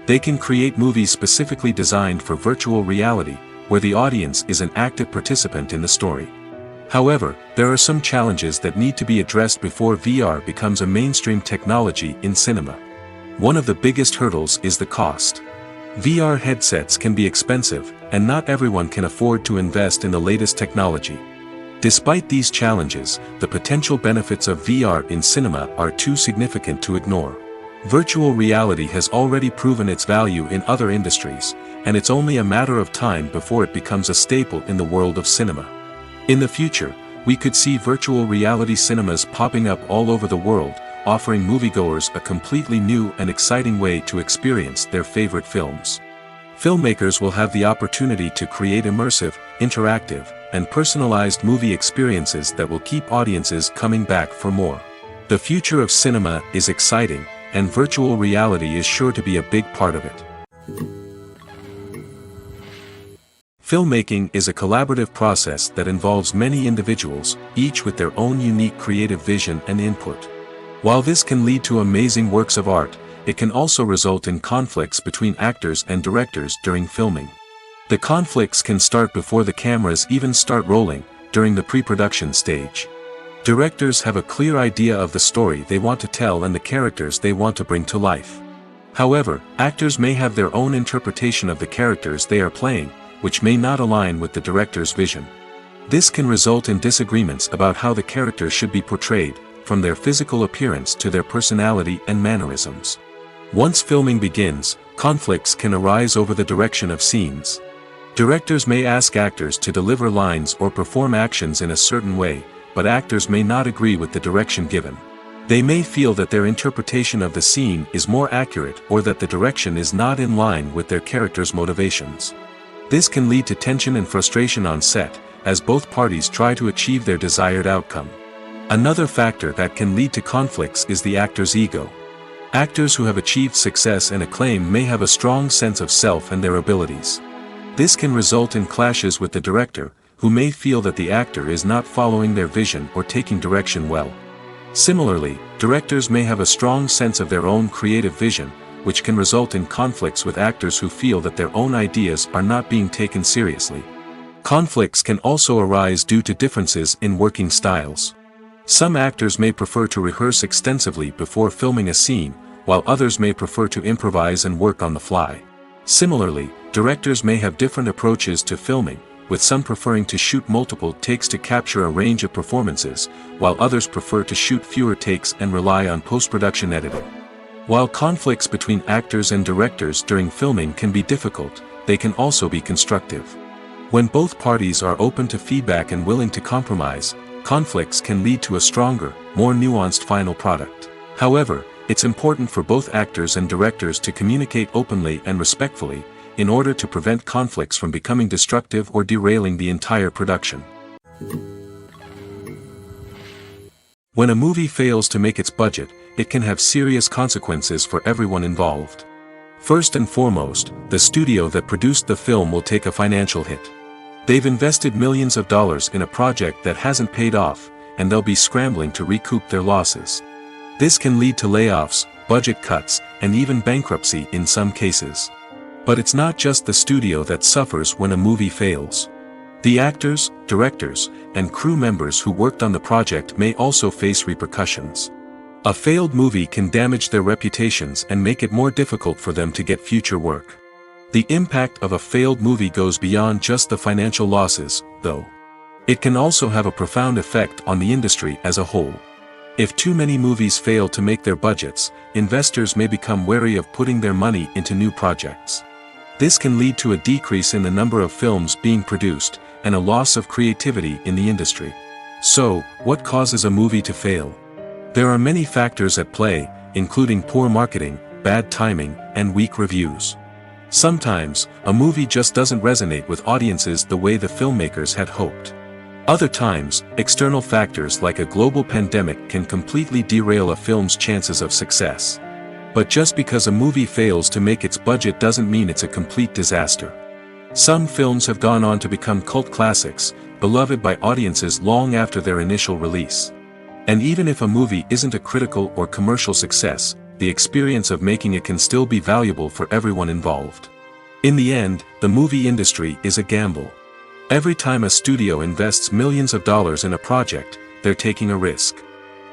They can create movies specifically designed for virtual reality, where the audience is an active participant in the story. However, there are some challenges that need to be addressed before VR becomes a mainstream technology in cinema. One of the biggest hurdles is the cost. VR headsets can be expensive, and not everyone can afford to invest in the latest technology. Despite these challenges, the potential benefits of VR in cinema are too significant to ignore. Virtual reality has already proven its value in other industries, and it's only a matter of time before it becomes a staple in the world of cinema. In the future, we could see virtual reality cinemas popping up all over the world, offering moviegoers a completely new and exciting way to experience their favorite films. Filmmakers will have the opportunity to create immersive, interactive, and personalized movie experiences that will keep audiences coming back for more. The future of cinema is exciting, and virtual reality is sure to be a big part of it. Filmmaking is a collaborative process that involves many individuals, each with their own unique creative vision and input. While this can lead to amazing works of art, it can also result in conflicts between actors and directors during filming. The conflicts can start before the cameras even start rolling, during the pre-production stage. Directors have a clear idea of the story they want to tell and the characters they want to bring to life. However, actors may have their own interpretation of the characters they are playing, which may not align with the director's vision. This can result in disagreements about how the character should be portrayed, from their physical appearance to their personality and mannerisms. Once filming begins, conflicts can arise over the direction of scenes. Directors may ask actors to deliver lines or perform actions in a certain way, but actors may not agree with the direction given. They may feel that their interpretation of the scene is more accurate or that the direction is not in line with their character's motivations. This can lead to tension and frustration on set, as both parties try to achieve their desired outcome. Another factor that can lead to conflicts is the actor's ego. Actors who have achieved success and acclaim may have a strong sense of self and their abilities. This can result in clashes with the director, who may feel that the actor is not following their vision or taking direction well. Similarly, directors may have a strong sense of their own creative vision, which can result in conflicts with actors who feel that their own ideas are not being taken seriously. Conflicts can also arise due to differences in working styles. Some actors may prefer to rehearse extensively before filming a scene, while others may prefer to improvise and work on the fly. Similarly, directors may have different approaches to filming, with some preferring to shoot multiple takes to capture a range of performances, while others prefer to shoot fewer takes and rely on post-production editing. While conflicts between actors and directors during filming can be difficult, they can also be constructive. When both parties are open to feedback and willing to compromise, conflicts can lead to a stronger, more nuanced final product. However, it's important for both actors and directors to communicate openly and respectfully, in order to prevent conflicts from becoming destructive or derailing the entire production. When a movie fails to make its budget, it can have serious consequences for everyone involved. First and foremost, the studio that produced the film will take a financial hit. They've invested millions of dollars in a project that hasn't paid off, and they'll be scrambling to recoup their losses. This can lead to layoffs, budget cuts, and even bankruptcy in some cases. But it's not just the studio that suffers when a movie fails. The actors, directors, and crew members who worked on the project may also face repercussions. A failed movie can damage their reputations and make it more difficult for them to get future work. The impact of a failed movie goes beyond just the financial losses, though. It can also have a profound effect on the industry as a whole. If too many movies fail to make their budgets, investors may become wary of putting their money into new projects. This can lead to a decrease in the number of films being produced, and a loss of creativity in the industry. So, what causes a movie to fail? There are many factors at play, including poor marketing, bad timing, and weak reviews. Sometimes, a movie just doesn't resonate with audiences the way the filmmakers had hoped. Other times, external factors like a global pandemic can completely derail a film's chances of success. But just because a movie fails to make its budget doesn't mean it's a complete disaster. Some films have gone on to become cult classics, beloved by audiences long after their initial release. And even if a movie isn't a critical or commercial success, the experience of making it can still be valuable for everyone involved. In the end, the movie industry is a gamble. Every time a studio invests millions of dollars in a project, they're taking a risk.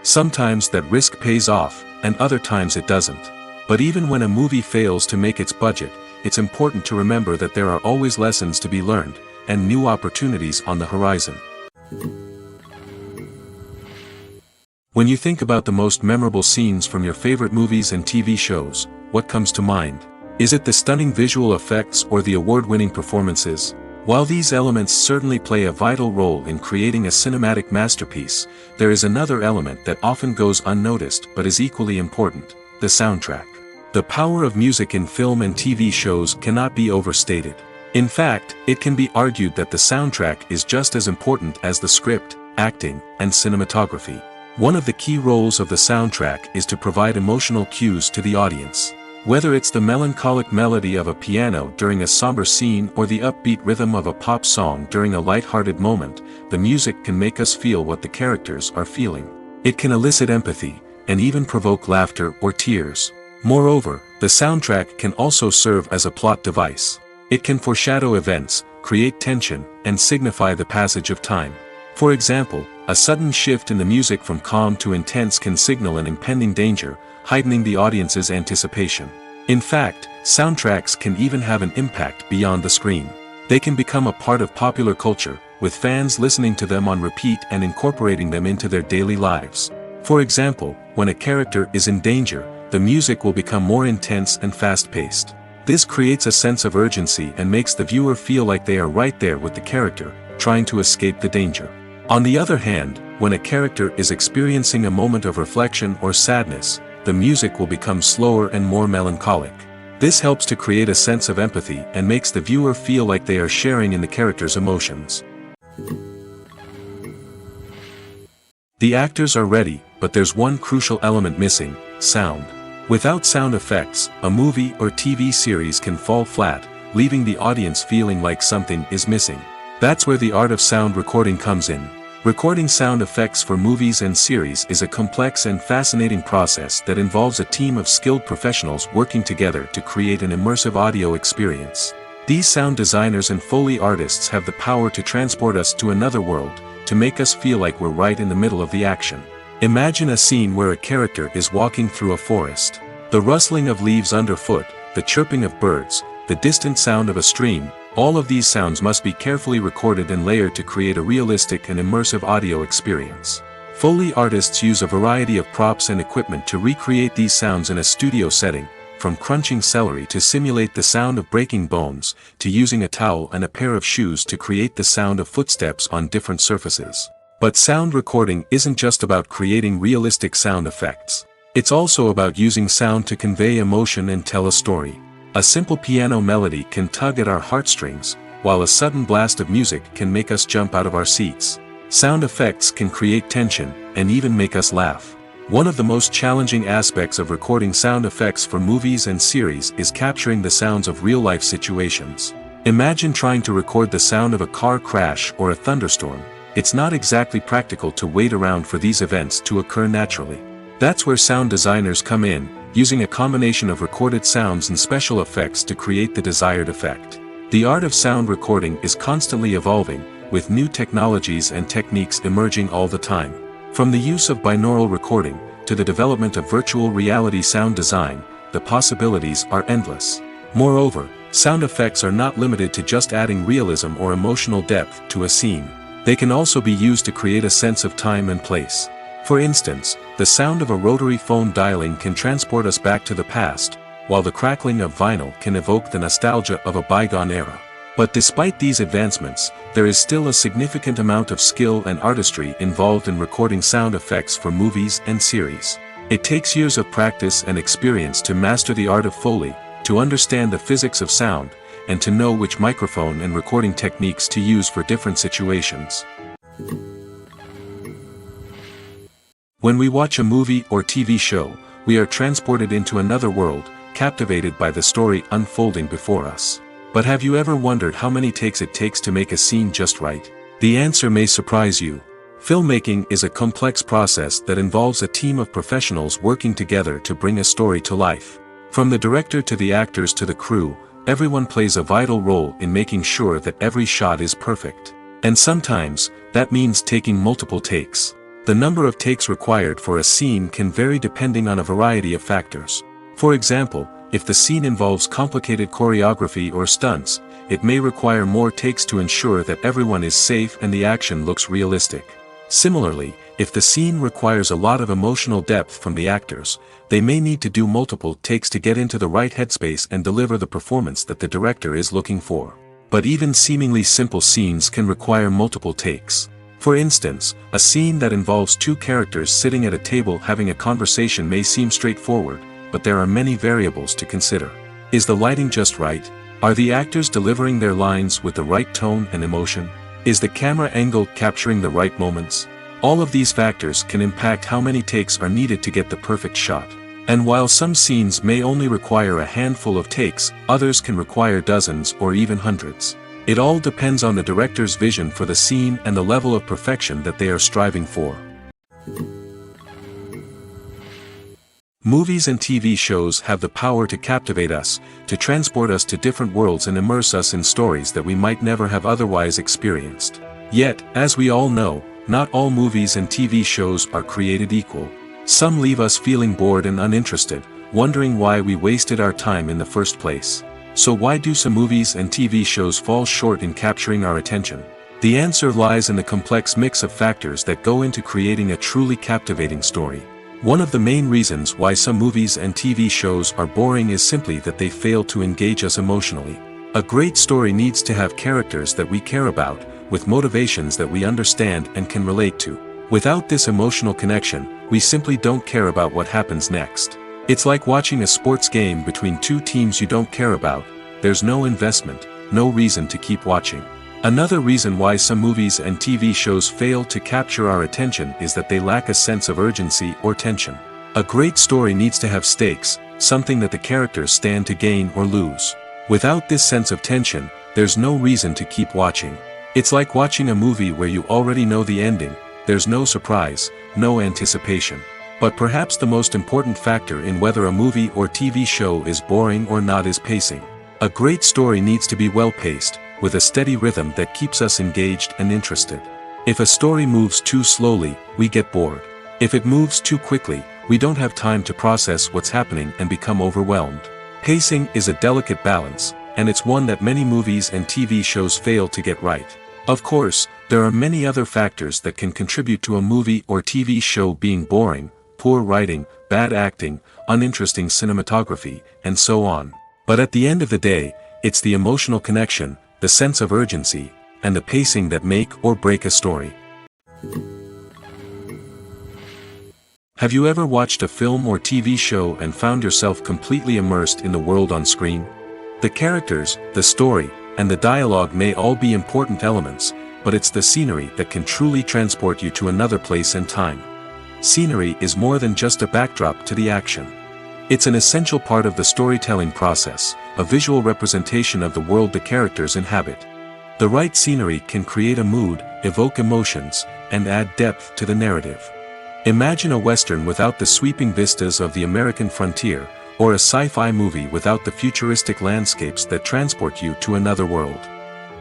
Sometimes that risk pays off, and other times it doesn't. But even when a movie fails to make its budget, it's important to remember that there are always lessons to be learned, and new opportunities on the horizon. When you think about the most memorable scenes from your favorite movies and TV shows, what comes to mind? Is it the stunning visual effects or the award-winning performances? While these elements certainly play a vital role in creating a cinematic masterpiece, there is another element that often goes unnoticed but is equally important: the soundtrack. The power of music in film and TV shows cannot be overstated. In fact, it can be argued that the soundtrack is just as important as the script, acting, and cinematography. One of the key roles of the soundtrack is to provide emotional cues to the audience. Whether it's the melancholic melody of a piano during a somber scene or the upbeat rhythm of a pop song during a light-hearted moment, the music can make us feel what the characters are feeling. It can elicit empathy, and even provoke laughter or tears. Moreover, the soundtrack can also serve as a plot device. It can foreshadow events, create tension, and signify the passage of time. For example, a sudden shift in the music from calm to intense can signal an impending danger, heightening the audience's anticipation. In fact, soundtracks can even have an impact beyond the screen. They can become a part of popular culture, with fans listening to them on repeat and incorporating them into their daily lives. For example, when a character is in danger, the music will become more intense and fast-paced. This creates a sense of urgency and makes the viewer feel like they are right there with the character, trying to escape the danger. On the other hand, when a character is experiencing a moment of reflection or sadness, the music will become slower and more melancholic. This helps to create a sense of empathy and makes the viewer feel like they are sharing in the character's emotions. The actors are ready, but there's one crucial element missing: sound. Without sound effects, a movie or TV series can fall flat, leaving the audience feeling like something is missing. That's where the art of sound recording comes in. Recording sound effects for movies and series is a complex and fascinating process that involves a team of skilled professionals working together to create an immersive audio experience. These sound designers and Foley artists have the power to transport us to another world, to make us feel like we're right in the middle of the action. Imagine a scene where a character is walking through a forest. The rustling of leaves underfoot, the chirping of birds, the distant sound of a stream, all of these sounds must be carefully recorded and layered to create a realistic and immersive audio experience. Foley artists use a variety of props and equipment to recreate these sounds in a studio setting, from crunching celery to simulate the sound of breaking bones, to using a towel and a pair of shoes to create the sound of footsteps on different surfaces. But sound recording isn't just about creating realistic sound effects. It's also about using sound to convey emotion and tell a story. A simple piano melody can tug at our heartstrings, while a sudden blast of music can make us jump out of our seats. Sound effects can create tension, and even make us laugh. One of the most challenging aspects of recording sound effects for movies and series is capturing the sounds of real-life situations. Imagine trying to record the sound of a car crash or a thunderstorm. It's not exactly practical to wait around for these events to occur naturally. That's where sound designers come in, using a combination of recorded sounds and special effects to create the desired effect. The art of sound recording is constantly evolving, with new technologies and techniques emerging all the time. From the use of binaural recording, to the development of virtual reality sound design, the possibilities are endless. Moreover, sound effects are not limited to just adding realism or emotional depth to a scene. They can also be used to create a sense of time and place. For instance, the sound of a rotary phone dialing can transport us back to the past, while the crackling of vinyl can evoke the nostalgia of a bygone era. But despite these advancements, there is still a significant amount of skill and artistry involved in recording sound effects for movies and series. It takes years of practice and experience to master the art of Foley, to understand the physics of sound, and to know which microphone and recording techniques to use for different situations. When we watch a movie or TV show, we are transported into another world, captivated by the story unfolding before us. But have you ever wondered how many takes it takes to make a scene just right? The answer may surprise you. Filmmaking is a complex process that involves a team of professionals working together to bring a story to life. From the director to the actors to the crew, everyone plays a vital role in making sure that every shot is perfect. And sometimes, that means taking multiple takes. The number of takes required for a scene can vary depending on a variety of factors. For example, if the scene involves complicated choreography or stunts, it may require more takes to ensure that everyone is safe and the action looks realistic. Similarly, if the scene requires a lot of emotional depth from the actors, they may need to do multiple takes to get into the right headspace and deliver the performance that the director is looking for. But even seemingly simple scenes can require multiple takes. For instance, a scene that involves two characters sitting at a table having a conversation may seem straightforward, but there are many variables to consider. Is the lighting just right? Are the actors delivering their lines with the right tone and emotion? Is the camera angle capturing the right moments? All of these factors can impact how many takes are needed to get the perfect shot. And while some scenes may only require a handful of takes, others can require dozens or even hundreds. It all depends on the director's vision for the scene and the level of perfection that they are striving for. Movies and TV shows have the power to captivate us, to transport us to different worlds and immerse us in stories that we might never have otherwise experienced. Yet, as we all know, not all movies and TV shows are created equal. Some leave us feeling bored and uninterested, wondering why we wasted our time in the first place. So why do some movies and TV shows fall short in capturing our attention? The answer lies in the complex mix of factors that go into creating a truly captivating story. One of the main reasons why some movies and TV shows are boring is simply that they fail to engage us emotionally. A great story needs to have characters that we care about, with motivations that we understand and can relate to. Without this emotional connection, we simply don't care about what happens next. It's like watching a sports game between two teams you don't care about. There's no investment, no reason to keep watching. Another reason why some movies and TV shows fail to capture our attention is that they lack a sense of urgency or tension. A great story needs to have stakes, something that the characters stand to gain or lose. Without this sense of tension, there's no reason to keep watching. It's like watching a movie where you already know the ending. There's no surprise, no anticipation. But perhaps the most important factor in whether a movie or TV show is boring or not is pacing. A great story needs to be well-paced, with a steady rhythm that keeps us engaged and interested. If a story moves too slowly, we get bored. If it moves too quickly, we don't have time to process what's happening and become overwhelmed. Pacing is a delicate balance, and it's one that many movies and TV shows fail to get right. Of course, there are many other factors that can contribute to a movie or TV show being boring: poor writing, bad acting, uninteresting cinematography, and so on. But at the end of the day, it's the emotional connection, the sense of urgency, and the pacing that make or break a story. Have you ever watched a film or TV show and found yourself completely immersed in the world on screen? The characters, the story, and the dialogue may all be important elements, but it's the scenery that can truly transport you to another place and time. Scenery is more than just a backdrop to the action. It's an essential part of the storytelling process, a visual representation of the world the characters inhabit. The right scenery can create a mood, evoke emotions, and add depth to the narrative. Imagine a Western without the sweeping vistas of the American frontier, or a sci-fi movie without the futuristic landscapes that transport you to another world.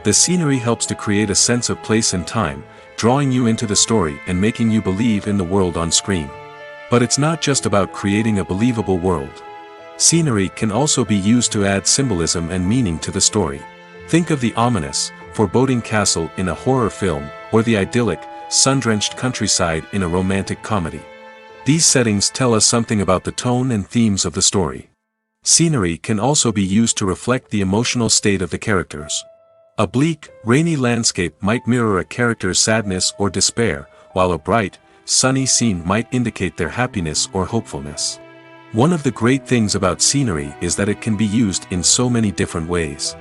The scenery helps to create a sense of place and time, drawing you into the story and making you believe in the world on screen. But it's not just about creating a believable world. Scenery can also be used to add symbolism and meaning to the story. Think of the ominous, foreboding castle in a horror film, or the idyllic, sun-drenched countryside in a romantic comedy. These settings tell us something about the tone and themes of the story. Scenery can also be used to reflect the emotional state of the characters. A bleak, rainy landscape might mirror a character's sadness or despair, while a bright, sunny scene might indicate their happiness or hopefulness. One of the great things about scenery is that it can be used in so many different ways.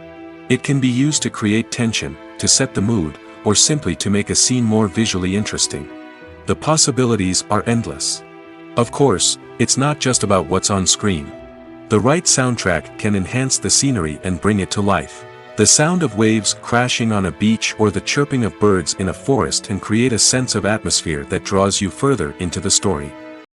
It can be used to create tension, to set the mood, or simply to make a scene more visually interesting. The possibilities are endless. Of course, it's not just about what's on screen. The right soundtrack can enhance the scenery and bring it to life. The sound of waves crashing on a beach or the chirping of birds in a forest can create a sense of atmosphere that draws you further into the story.